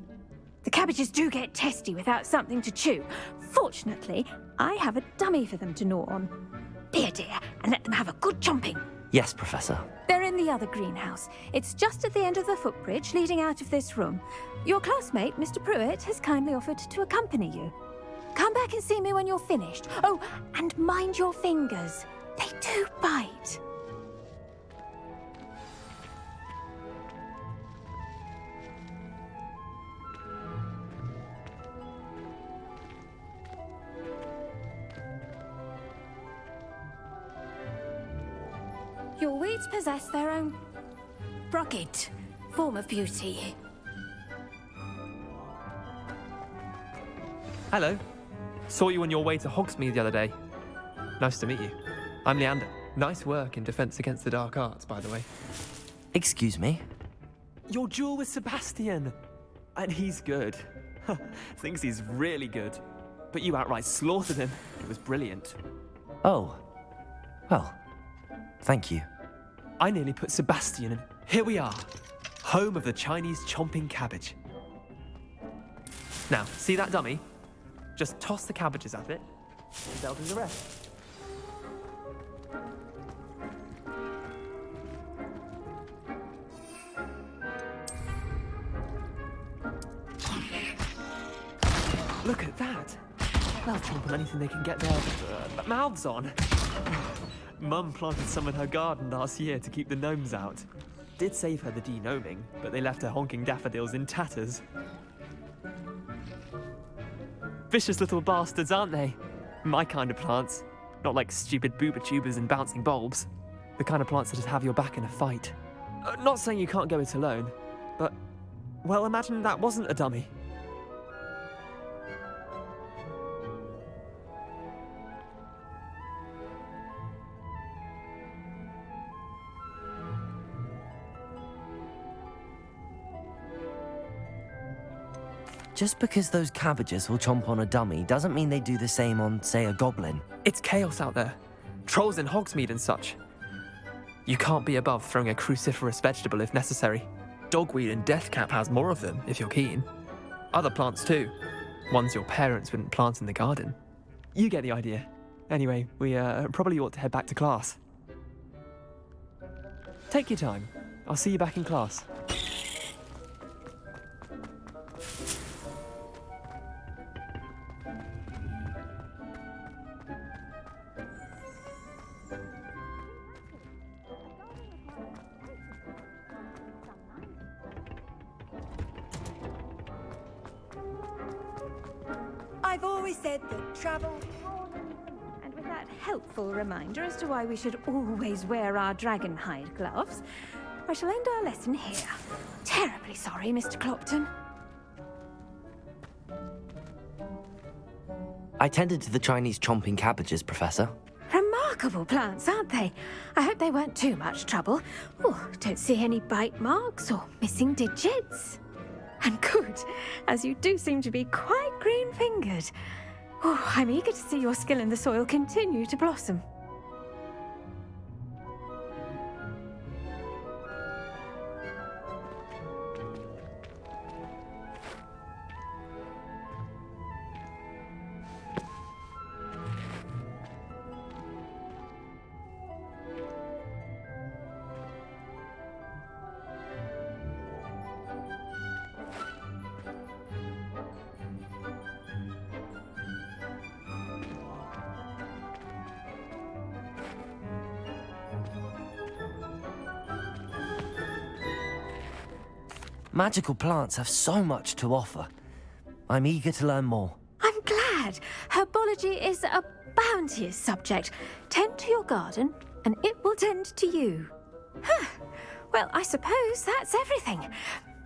The cabbages do get testy without something to chew. Fortunately, I have a dummy for them to gnaw on. Be a dear and let them have a good chomping. Yes, Professor. They're in the other greenhouse. It's just at the end of the footbridge leading out of this room. Your classmate, Mr. Pruitt, has kindly offered to accompany you. Come back and see me when you're finished. Oh, and mind your fingers. They do bite. Your weeds possess their own rugged form of beauty. Hello. Saw you on your way to Hogsmeade the other day. Nice to meet you. I'm Leander. Nice work in Defense Against the Dark Arts, by the way. Excuse me? Your duel with Sebastian! And he's good. Thinks he's really good. But you outright slaughtered him. It was brilliant. Oh. Well, thank you. I nearly put Sebastian in. Here we are. Home of the Chinese chomping cabbage. Now, see that dummy? Just toss the cabbages at it, and they'll do the rest. Look at that! They'll chomp on anything they can get their mouths on. Mum planted some in her garden last year to keep the gnomes out. Did save her the de-gnoming, but they left her honking daffodils in tatters. Vicious little bastards, aren't they? My kind of plants. Not like stupid booba tubers and bouncing bulbs. The kind of plants that just have your back in a fight. Not saying you can't go it alone, but, well, imagine that wasn't a dummy. Just because those cabbages will chomp on a dummy doesn't mean they do the same on, say, a goblin. It's chaos out there. Trolls in Hogsmeade and such. You can't be above throwing a cruciferous vegetable if necessary. Dogweed and Deathcap has more of them, if you're keen. Other plants too. Ones your parents wouldn't plant in the garden. You get the idea. Anyway, we probably ought to head back to class. Take your time. I'll see you back in class. I've always said that travel... And with that helpful reminder as to why we should always wear our dragon hide gloves, I shall end our lesson here. Terribly sorry, Mr. Clopton. I tended to the Chinese chomping cabbages, Professor. Remarkable plants, aren't they? I hope they weren't too much trouble. Oh, don't see any bite marks or missing digits. And good, as you do seem to be quite green-fingered. Oh, I'm eager to see your skill in the soil continue to blossom. Magical plants have so much to offer. I'm eager to learn more. I'm glad. Herbology is a bounteous subject. Tend to your garden, and it will tend to you. Huh. Well, I suppose that's everything.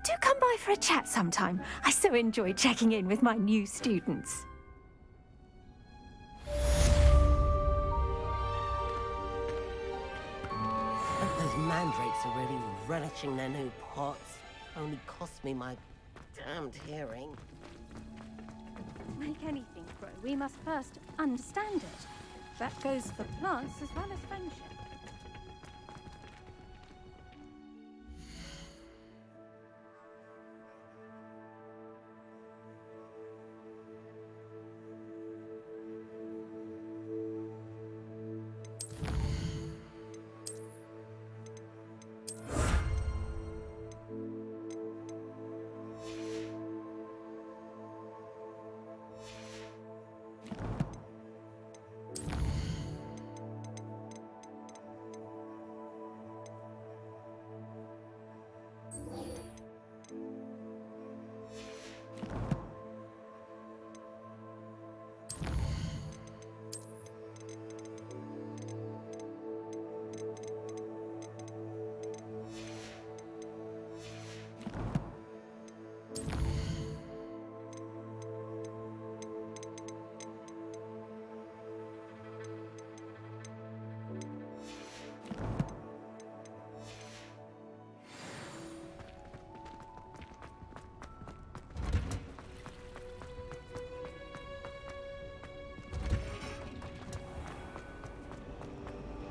Do come by for a chat sometime. I so enjoy checking in with my new students. Those mandrakes are really relishing their new pots. Only cost me my damned hearing. To make anything grow, we must first understand it. That goes for plants as well as friendship.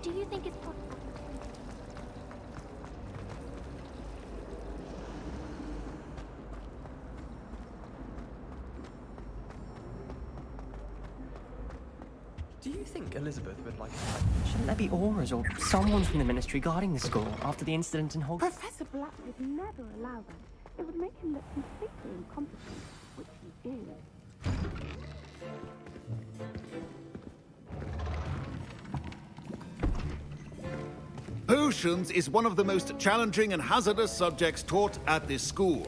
Do you think it's possible? Do you think Elizabeth would like Shouldn't there be auras or someone from the ministry guarding the school after the incident in Hogsmeade? Professor Black would never allow that. It would make him look completely incompetent, which he is. Potions is one of the most challenging and hazardous subjects taught at this school.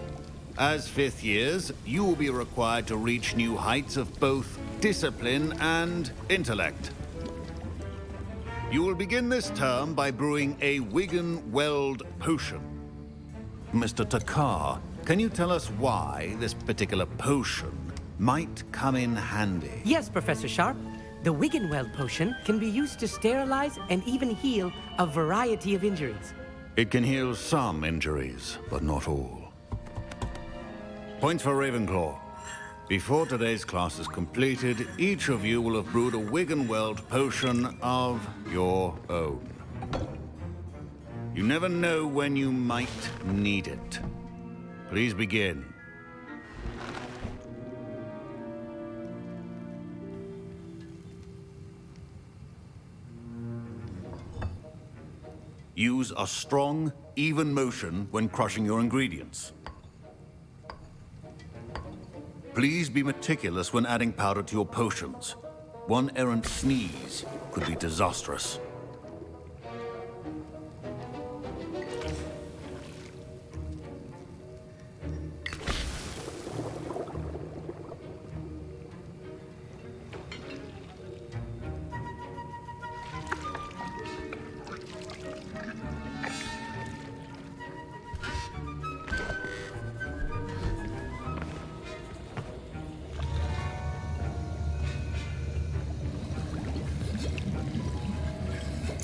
As fifth years, you will be required to reach new heights of both discipline and intellect. You will begin this term by brewing a Wiggenweld potion. Mr. Takar, can you tell us why this particular potion might come in handy? Yes, Professor Sharp. The Wiggenweld potion can be used to sterilize and even heal a variety of injuries. It can heal some injuries, but not all. Points for Ravenclaw. Before today's class is completed, each of you will have brewed a Wiggenweld potion of your own. You never know when you might need it. Please begin. Use a strong, even motion when crushing your ingredients. Please be meticulous when adding powder to your potions. One errant sneeze could be disastrous.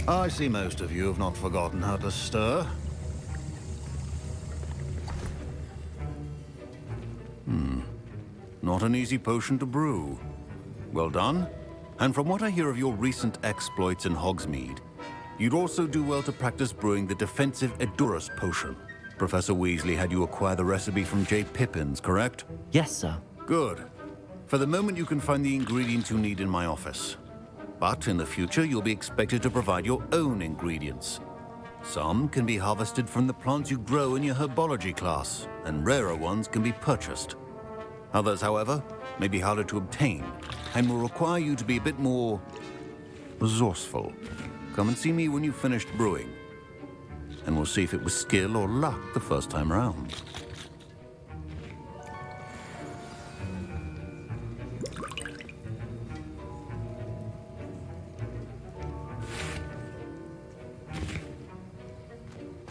I see most of you have not forgotten how to stir. Not an easy potion to brew. Well done. And from what I hear of your recent exploits in Hogsmeade, you'd also do well to practice brewing the defensive Edurus potion. Professor Weasley had you acquire the recipe from J. Pippins, correct? Yes, sir. Good. For the moment, you can find the ingredients you need in my office. But in the future, you'll be expected to provide your own ingredients. Some can be harvested from the plants you grow in your herbology class, and rarer ones can be purchased. Others, however, may be harder to obtain, and will require you to be a bit more resourceful. Come and see me when you've finished brewing, and we'll see if it was skill or luck the first time around.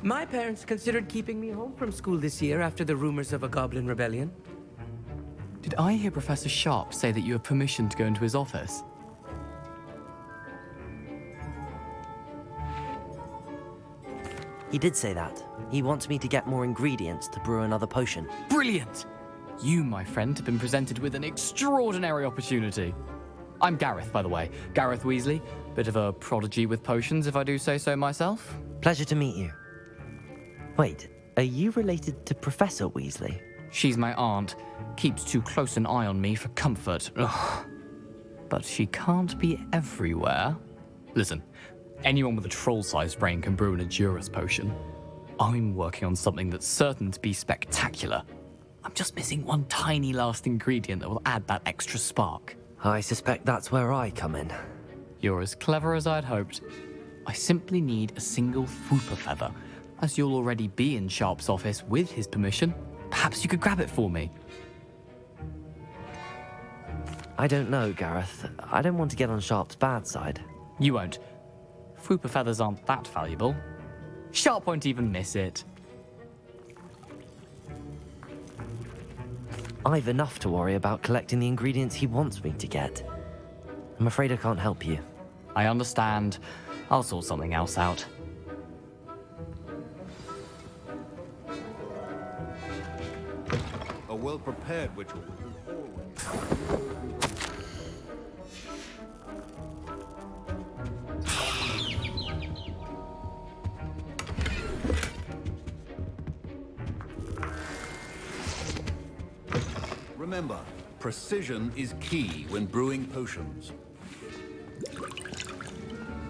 My parents considered keeping me home from school this year after the rumors of a goblin rebellion. Did I hear Professor Sharp say that you have permission to go into his office? He did say that. He wants me to get more ingredients to brew another potion. Brilliant! You, my friend, have been presented with an extraordinary opportunity. I'm Gareth, by the way. Gareth Weasley. Bit of a prodigy with potions, if I do say so myself. Pleasure to meet you. Wait, are you related to Professor Weasley? She's my aunt. Keeps too close an eye on me for comfort. Ugh. But she can't be everywhere. Listen, anyone with a troll-sized brain can brew an Edurus potion. I'm working on something that's certain to be spectacular. I'm just missing one tiny last ingredient that will add that extra spark. I suspect that's where I come in. You're as clever as I'd hoped. I simply need a single Fwooper feather. As you'll already be in Sharp's office with his permission, perhaps you could grab it for me. I don't know, Gareth. I don't want to get on Sharp's bad side. You won't. Fwooper feathers aren't that valuable. Sharp won't even miss it. I've enough to worry about collecting the ingredients he wants me to get. I'm afraid I can't help you. I understand. I'll sort something else out. A well-prepared witch will always... remember, precision is key when brewing potions.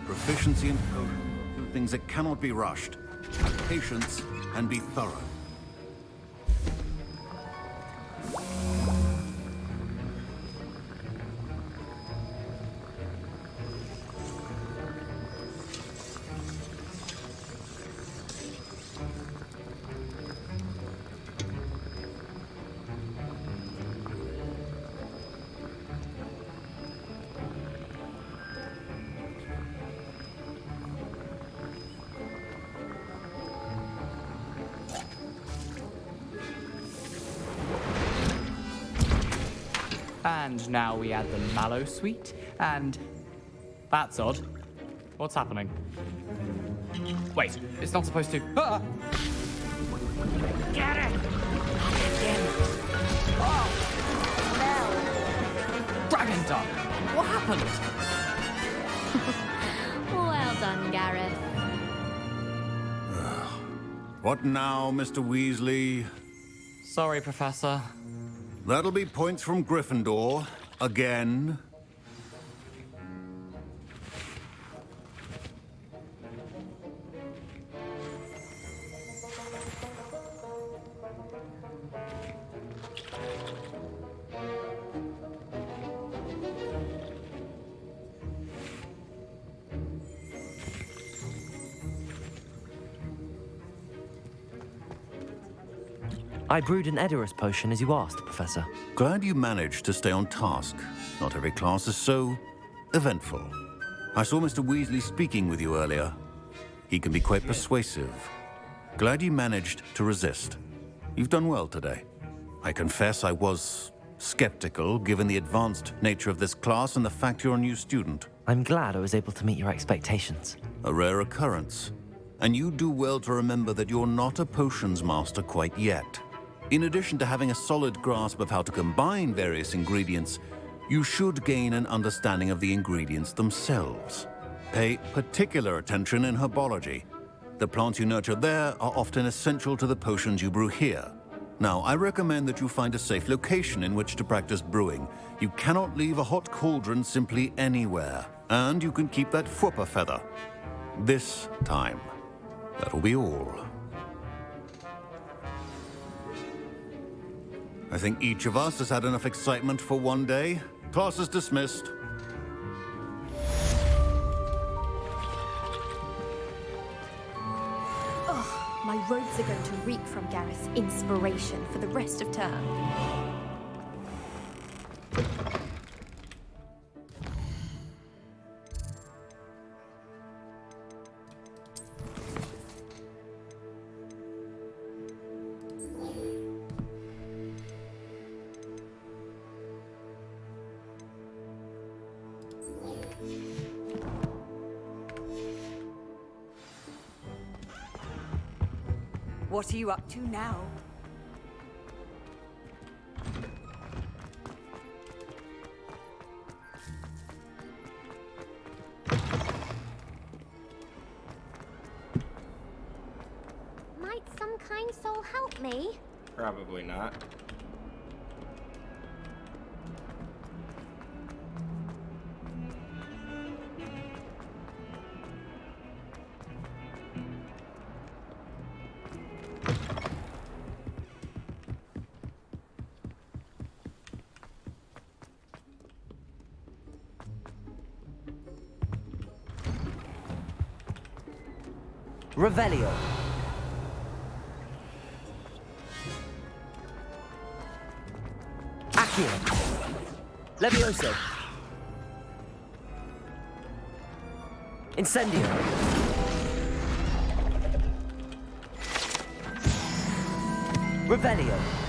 Proficiency in potions are two things that cannot be rushed. Have patience and be thorough. And now we add the mallow sweet, and that's odd. What's happening? Wait, it's not supposed to. Ah! Get it! Dragon Duck! What happened? Well done, Gareth. What now, Mr. Weasley? Sorry, Professor. That'll be points from Gryffindor. Again. I brewed an Edurus potion as you asked, Professor. Glad you managed to stay on task. Not every class is so eventful. I saw Mr. Weasley speaking with you earlier. He can be quite persuasive. Glad you managed to resist. You've done well today. I confess I was skeptical, given the advanced nature of this class and the fact you're a new student. I'm glad I was able to meet your expectations. A rare occurrence. And you do well to remember that you're not a potions master quite yet. In addition to having a solid grasp of how to combine various ingredients, you should gain an understanding of the ingredients themselves. Pay particular attention in herbology. The plants you nurture there are often essential to the potions you brew here. Now, I recommend that you find a safe location in which to practice brewing. You cannot leave a hot cauldron simply anywhere. And you can keep that Fwooper feather. This time. That'll be all. I think each of us has had enough excitement for one day. Class is dismissed. Ugh, my robes are going to reek from Gareth's inspiration for the rest of term. What are you up to now? Might some kind soul help me? Probably not. Revelio. Accio. Levioso. Incendio. Revelio.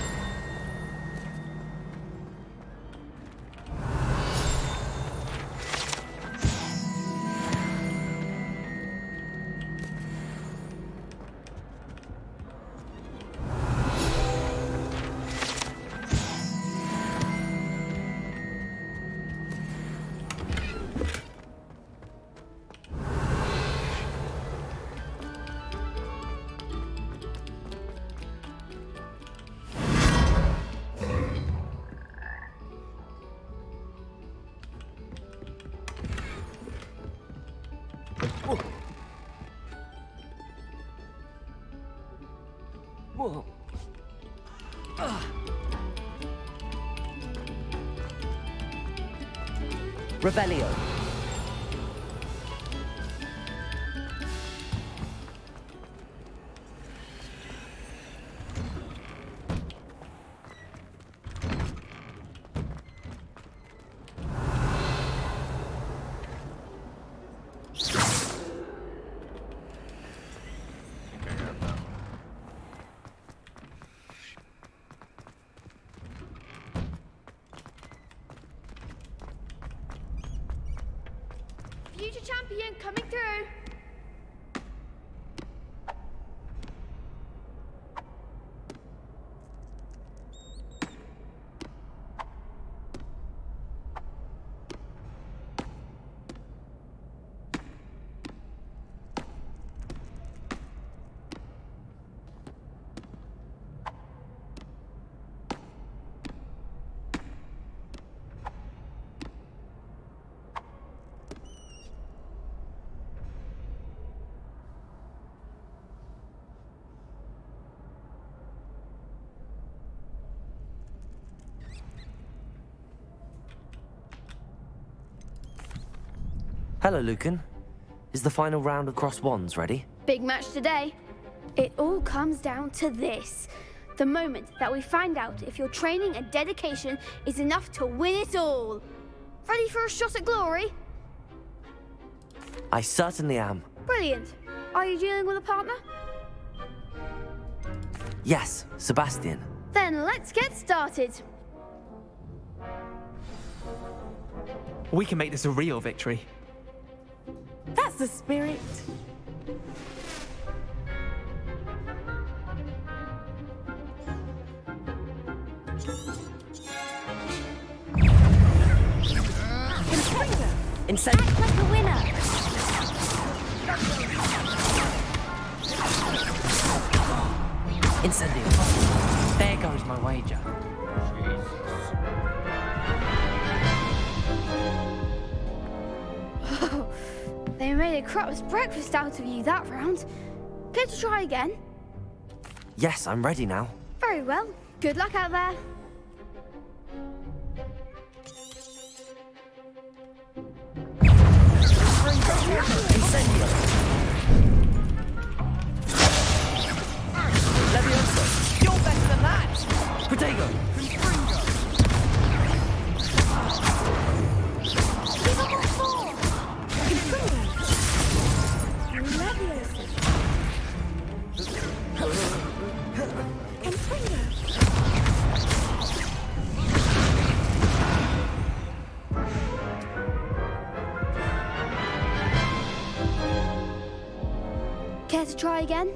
Whoa. Revelio. Future champion coming through. Hello, Lucan. Is the final round of Cross Wands ready? Big match today. It all comes down to this. The moment that we find out if your training and dedication is enough to win it all. Ready for a shot at glory? I certainly am. Brilliant. Are you dealing with a partner? Yes, Sebastian. Then let's get started. We can make this a real victory. That's the spirit. Insane. Act like a winner. Incendio. There goes my wager. They made a crap's breakfast out of you that round. Care to try again? Yes, I'm ready now. Very well. Good luck out there. Incendio. Levioso. You're better than that! Protego. Care to try again?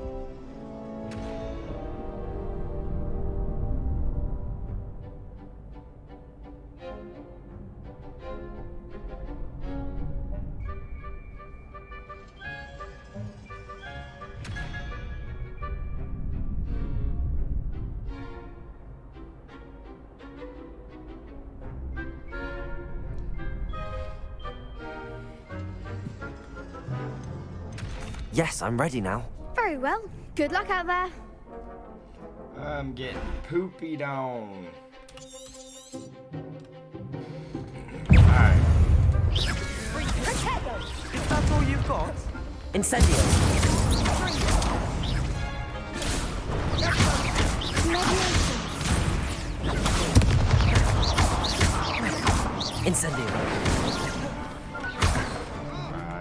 Yes, I'm ready now. Very well. Good luck out there. I'm getting poopied on. Alright. Is that all you've got? Incendio. Incendio.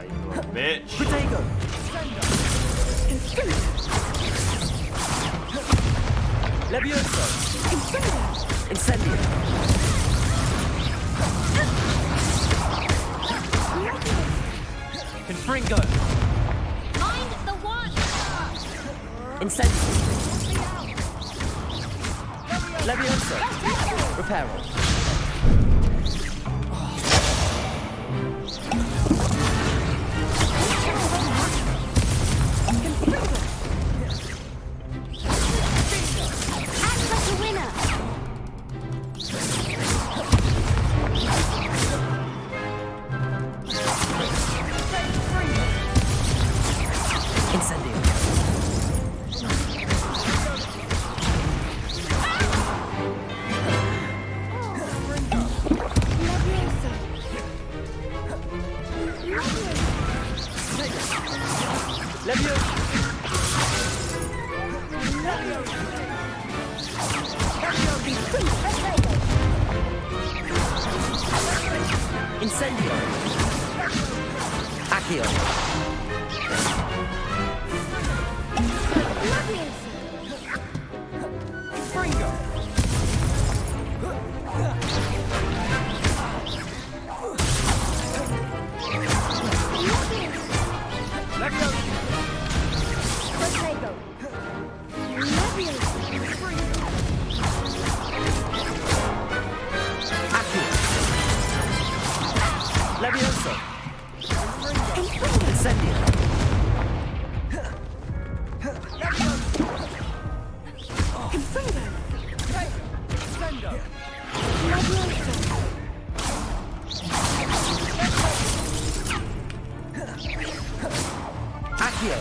You little bitch. Protego. Levioso. Incendio. Confringo. Mind the one. Incendio. Levioso. Reparo. Incendio. Accio. Fringo. Levioso. Incendio. Accio.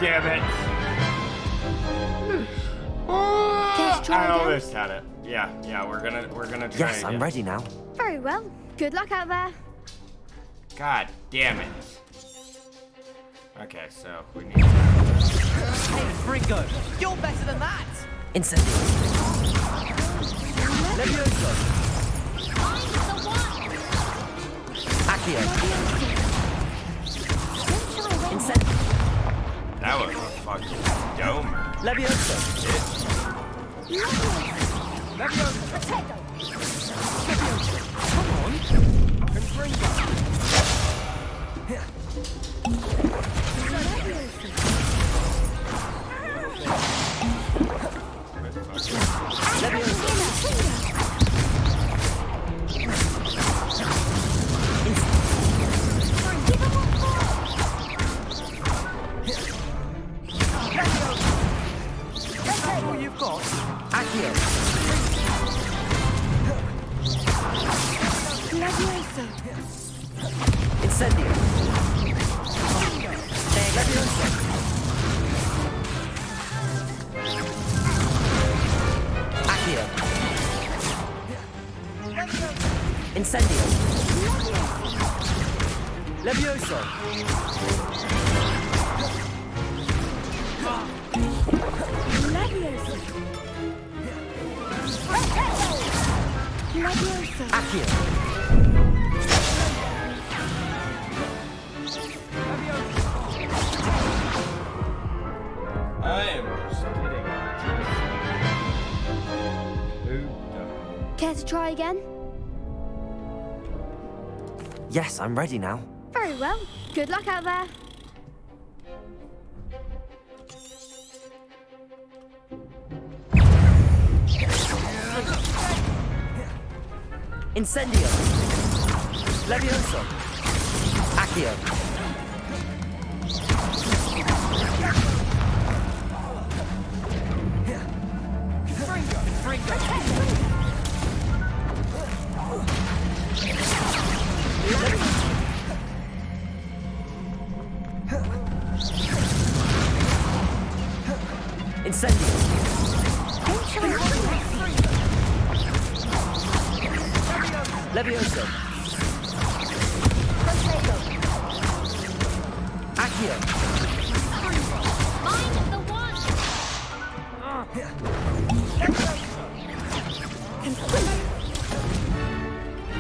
Damn it. I almost had it. Yeah, we're gonna try Yes, again. I'm ready now. Very well. Good luck out there. God damn it. Okay, so we need to... Hey, Fringo, you're better than that! Incendio. Levioso. Accio. Incendio. That was a fucking domer. Levioso. Levioso. Come on. Fringo. All you've got. Accio. Incendio. Levioso. Accio. Incendio. Levioso. Accio. I am just kidding. Care to try again? Yes, I'm ready now. Very well. Good luck out there. Incendio. Levioso. Accio. Incendio. Levioso. Accio.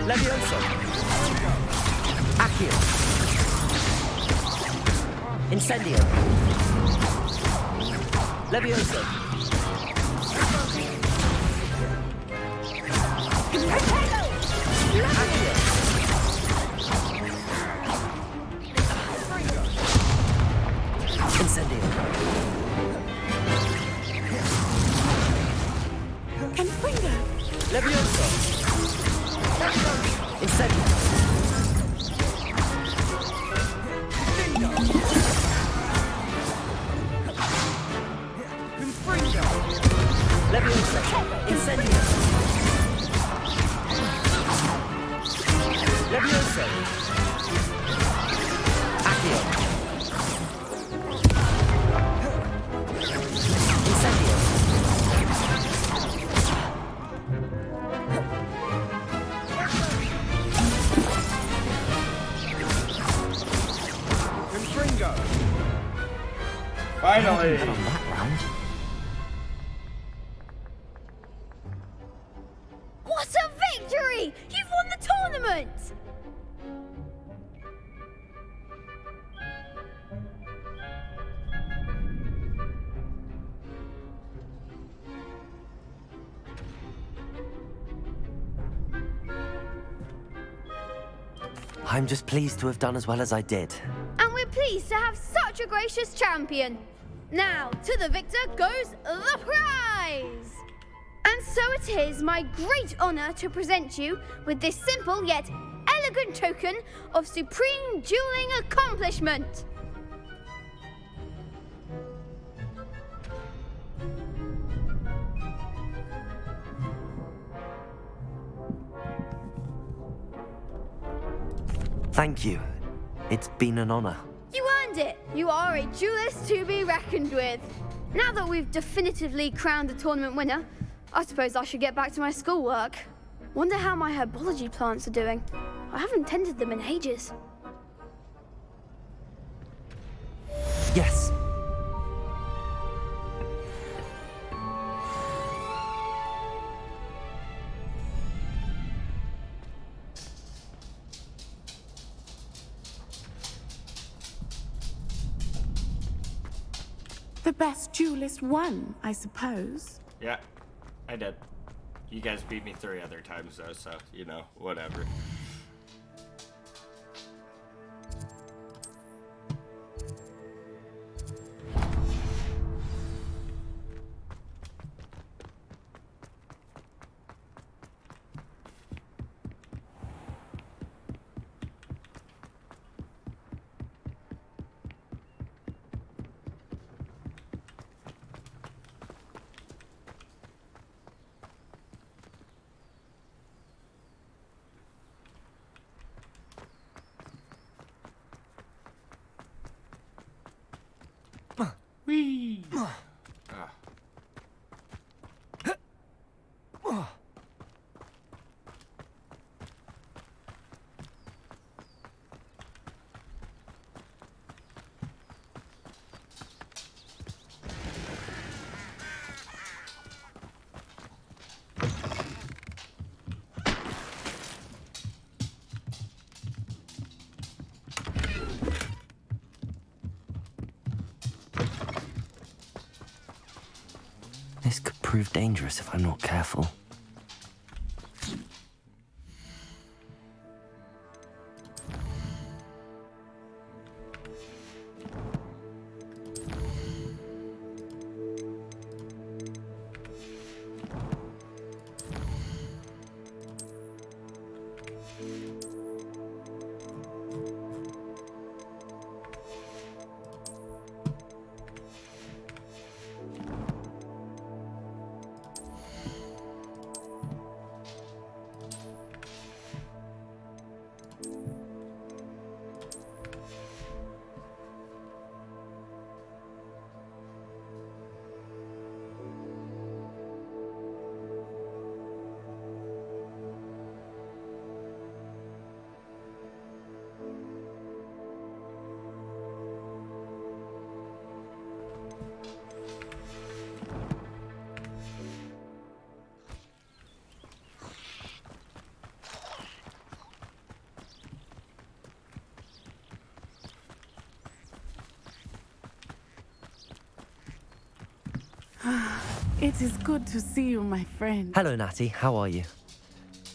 Levioso. Accio. Incendio. Levioso. Accio. Incendio. Levioso. Incendio. Levioso. Incendio. Levioso. Accio. having fun that round. What a victory! You've won the tournament! I'm just pleased to have done as well as I did. And we're pleased to have such a gracious champion. Now, to the victor goes the prize! And so it is my great honor to present you with this simple yet elegant token of supreme dueling accomplishment. Thank you. It's been an honor. You earned it! You are a duelist to be reckoned with. Now that we've definitively crowned the tournament winner, I suppose I should get back to my schoolwork. Wonder how my herbology plants are doing. I haven't tended them in ages. Yes. The best duelist won, I suppose. Yeah, I did. You guys beat me 3 other times though, so, you know, whatever. Whee! This could prove dangerous if I'm not careful. It is good to see you, my friend. Hello, Natty. How are you?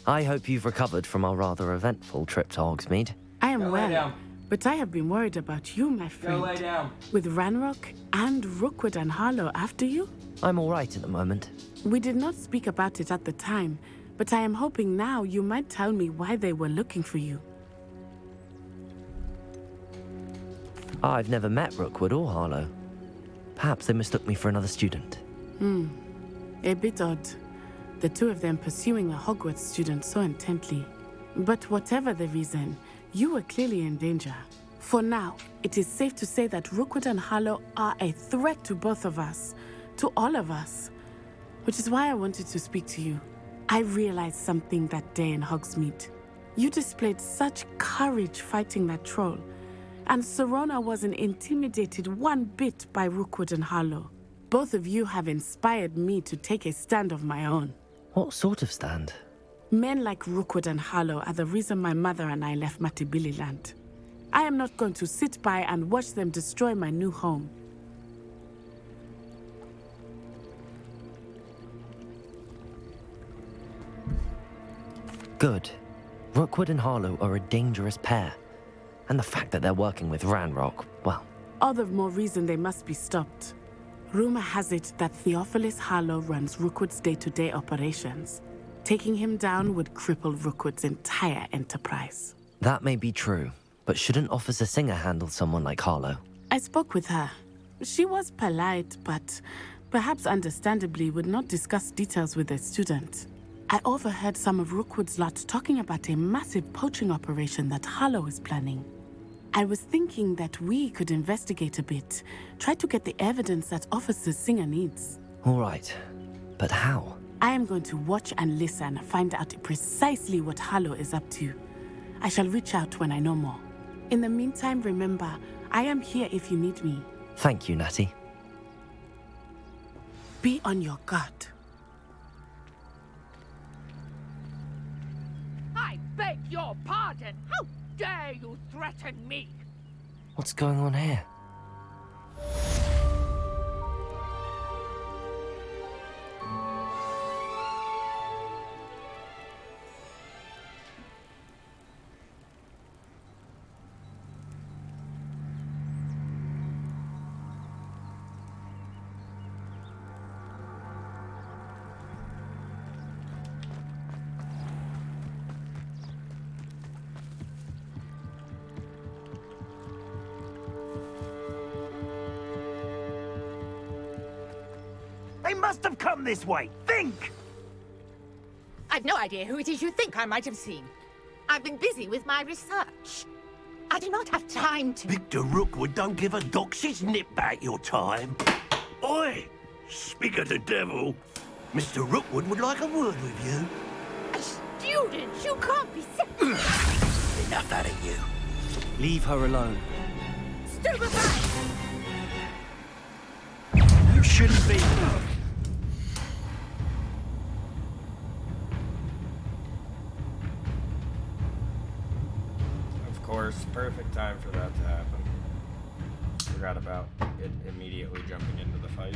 I hope you've recovered from our rather eventful trip to Hogsmeade. I am well, but I have been worried about you, my friend. Go lay down. With Ranrock and Rookwood and Harlow after you? I'm all right at the moment. We did not speak about it at the time, but I am hoping now you might tell me why they were looking for you. I've never met Rookwood or Harlow. Perhaps they mistook me for another student. A bit odd. The two of them pursuing a Hogwarts student so intently. But whatever the reason, you were clearly in danger. For now, it is safe to say that Rookwood and Harlow are a threat to both of us. To all of us. Which is why I wanted to speak to you. I realized something that day in Hogsmeade. You displayed such courage fighting that troll. And Serona wasn't intimidated one bit by Rookwood and Harlow. Both of you have inspired me to take a stand of my own. What sort of stand? Men like Rookwood and Harlow are the reason my mother and I left Matibili land. I am not going to sit by and watch them destroy my new home. Good. Rookwood and Harlow are a dangerous pair. And the fact that they're working with Ranrock, well... All the more reason they must be stopped. Rumor has it that Theophilus Harlow runs Rookwood's day-to-day operations. Taking him down would cripple Rookwood's entire enterprise. That may be true, but shouldn't Officer Singer handle someone like Harlow? I spoke with her. She was polite, but perhaps understandably would not discuss details with a student. I overheard some of Rookwood's lot talking about a massive poaching operation that Harlow is planning. I was thinking that we could investigate a bit, try to get the evidence that Officer Singer needs. All right, but how? I am going to watch and listen, find out precisely what Harlow is up to. I shall reach out when I know more. In the meantime, remember, I am here if you need me. Thank you, Natty. Be on your guard. I beg your pardon! How dare you threaten me? What's going on here? They must have come this way. Think! I've no idea who it is you think I might have seen. I've been busy with my research. I do not have time to... Victor Rookwood don't give a doxy's nip back your time. Oi! Speak of the devil. Mr. Rookwood would like a word with you. A student? You can't be serious. Enough out of you. Leave her alone. Stupefy! You shouldn't be... Of course, perfect time for that to happen. Forgot about it immediately jumping into the fight.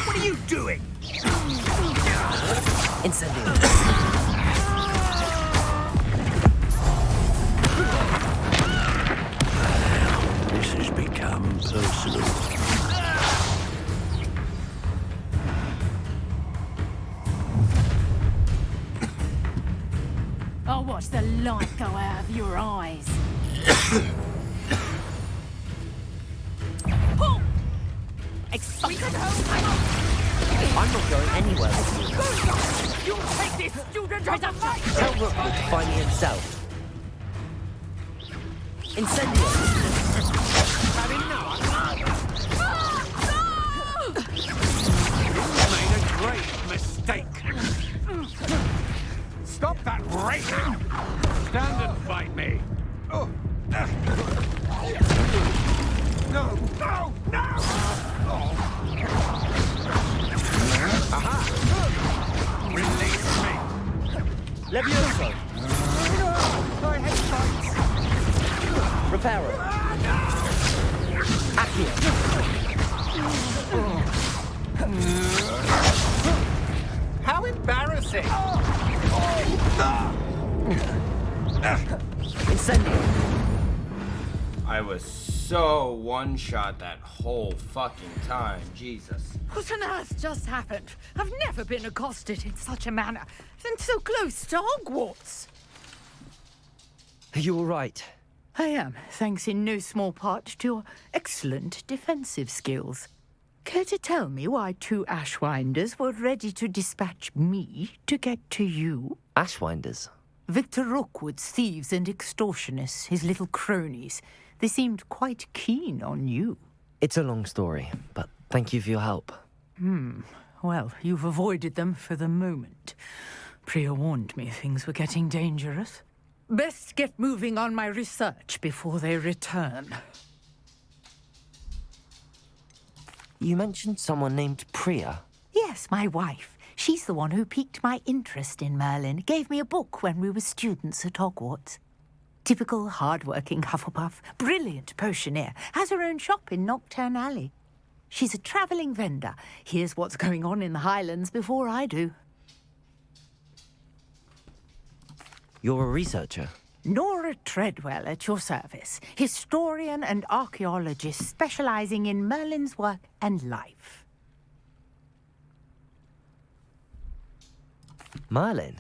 What are you doing? Incendio. This has become personal. I'll watch the light go out of your eyes. Pull! I'm not going anywhere with you. You take this student as a fight! Tell Rookwood to find me himself. Incendio. You made a great mistake. Stop that racing! Stand and fight me. No! No! No! Aha! Release me! Levioso! I hate fights! Reparo! Accio! How embarrassing! Incendio! I was so one-shot that whole fucking time. Jesus. What on earth just happened? I've never been accosted in such a manner, and so close to Hogwarts. Are you all right? I am, thanks in no small part to your excellent defensive skills. Care to tell me why two Ashwinders were ready to dispatch me to get to you? Ashwinders? Victor Rookwood's thieves and extortionists, his little cronies. They seemed quite keen on you. It's a long story, but thank you for your help. Well, you've avoided them for the moment. Priya warned me things were getting dangerous. Best get moving on my research before they return. You mentioned someone named Priya. Yes, my wife. She's the one who piqued my interest in Merlin. Gave me a book when we were students at Hogwarts. Typical hard-working Hufflepuff, brilliant potioneer, has her own shop in Knockturn Alley. She's a travelling vendor. Hears what's going on in the Highlands before I do. You're a researcher? Nora Treadwell at your service. Historian and archaeologist specialising in Merlin's work and life. Merlin?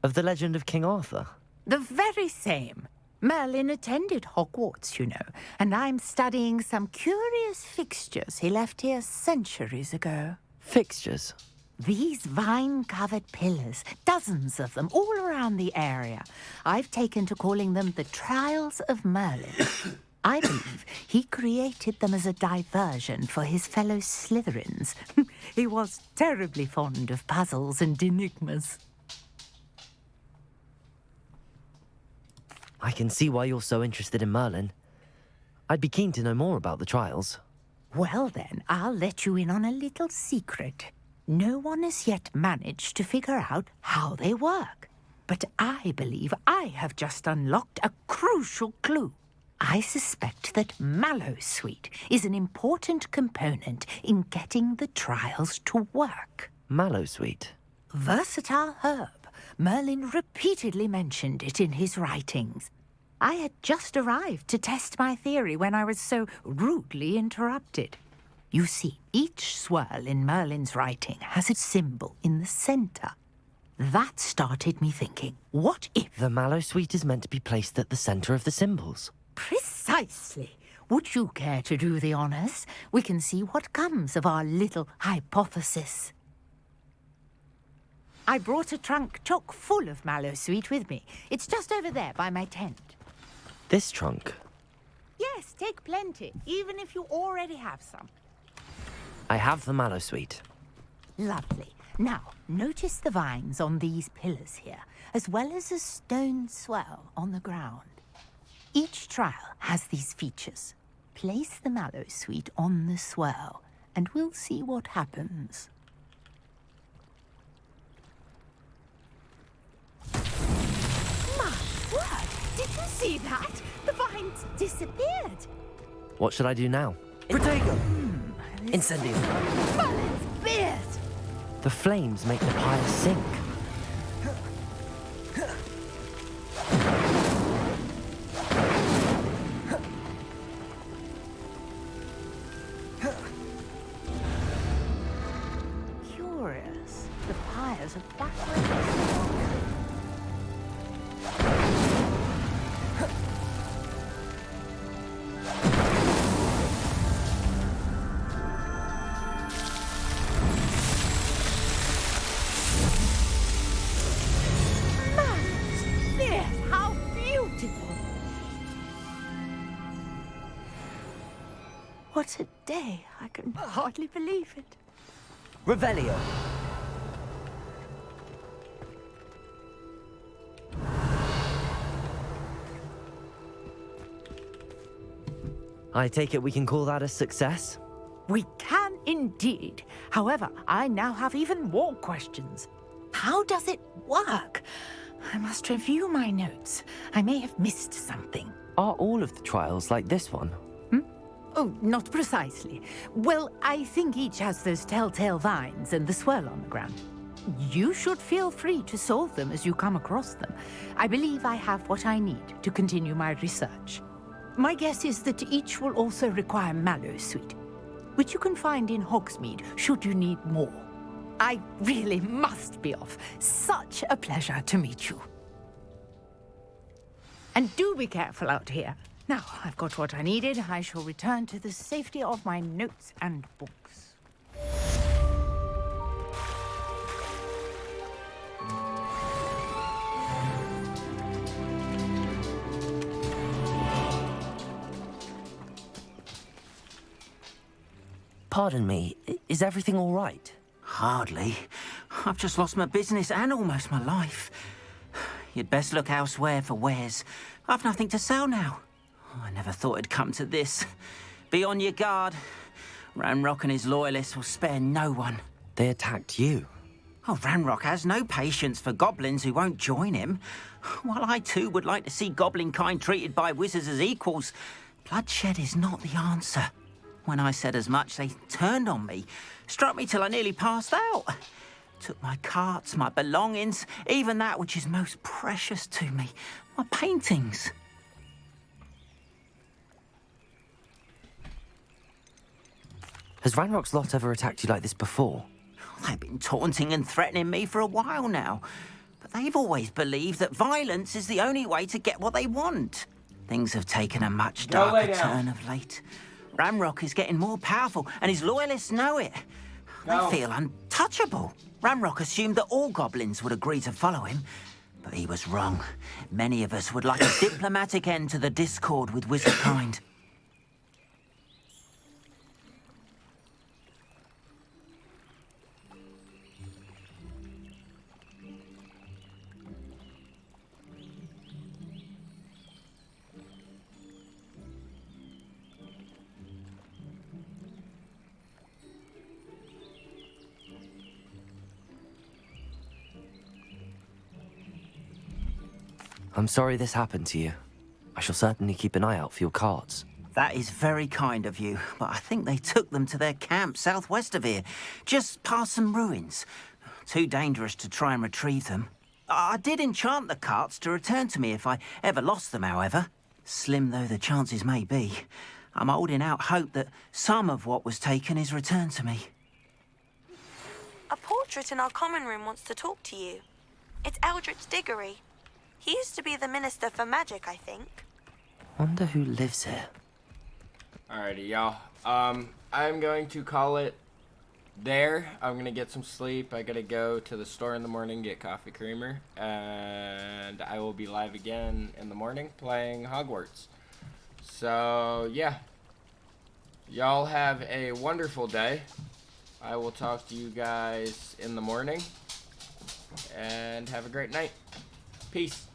Of the legend of King Arthur? The very same. Merlin attended Hogwarts, you know, and I'm studying some curious fixtures he left here centuries ago. Fixtures? These vine-covered pillars, dozens of them, all around the area. I've taken to calling them the Trials of Merlin. I believe he created them as a diversion for his fellow Slytherins. He was terribly fond of puzzles and enigmas. I can see why you're so interested in Merlin. I'd be keen to know more about the trials. Well then, I'll let you in on a little secret. No one has yet managed to figure out how they work. But I believe I have just unlocked a crucial clue. I suspect that Mallowsweet is an important component in getting the trials to work. Mallowsweet? Versatile herb. Merlin repeatedly mentioned it in his writings. I had just arrived to test my theory when I was so rudely interrupted. You see, each swirl in Merlin's writing has a symbol in the centre. That started me thinking, what if... The Mallowsweet is meant to be placed at the centre of the symbols. Precisely. Would you care to do the honours? We can see what comes of our little hypothesis. I brought a trunk chock full of Mallowsweet with me. It's just over there by my tent. This trunk? Yes, take plenty, even if you already have some. I have the Mallowsweet. Lovely. Now, notice the vines on these pillars here, as well as a stone swell on the ground. Each trial has these features. Place the Mallowsweet on the swirl, and we'll see what happens. My word! Did you see that? The vines disappeared. What should I do now? Protego! Incendio! Merlin's beard! The flames make the pyre sink. Curious. The pyres are backwards. What a day. I can hardly believe it. Revelio. I take it we can call that a success? We can indeed. However, I now have even more questions. How does it work? I must review my notes. I may have missed something. Are all of the trials like this one? Oh, not precisely. Well, I think each has those telltale vines and the swirl on the ground. You should feel free to solve them as you come across them. I believe I have what I need to continue my research. My guess is that each will also require Mallowsweet, which you can find in Hogsmeade should you need more. I really must be off. Such a pleasure to meet you. And do be careful out here. Now, I've got what I needed. I shall return to the safety of my notes and books. Pardon me, is everything all right? Hardly. I've just lost my business and almost my life. You'd best look elsewhere for wares. I've nothing to sell now. I never thought it'd come to this. Be on your guard. Ranrock and his loyalists will spare no one. They attacked you? Oh, Ranrock has no patience for goblins who won't join him. While I too would like to see goblin kind treated by wizards as equals, bloodshed is not the answer. When I said as much, they turned on me, struck me till I nearly passed out. Took my carts, my belongings, even that which is most precious to me, my paintings. Has Ranrock's lot ever attacked you like this before? They've been taunting and threatening me for a while now. But they've always believed that violence is the only way to get what they want. Things have taken a much darker turn of late. Ranrock is getting more powerful, and his loyalists know it. They feel untouchable. Ranrock assumed that all goblins would agree to follow him, but he was wrong. Many of us would like a diplomatic end to the discord with wizardkind. I'm sorry this happened to you. I shall certainly keep an eye out for your carts. That is very kind of you, but I think they took them to their camp southwest of here, just past some ruins. Too dangerous to try and retrieve them. I did enchant the carts to return to me if I ever lost them, however. Slim though the chances may be, I'm holding out hope that some of what was taken is returned to me. A portrait in our common room wants to talk to you. It's Eldritch Diggory. He used to be the Minister for Magic, I think. Wonder who lives here. Alrighty, y'all. I'm going to call it there. I'm gonna get some sleep. I gotta go to the store in the morning, get coffee creamer, and I will be live again in the morning playing Hogwarts. So, yeah. Y'all have a wonderful day. I will talk to you guys in the morning, and have a great night. Peace.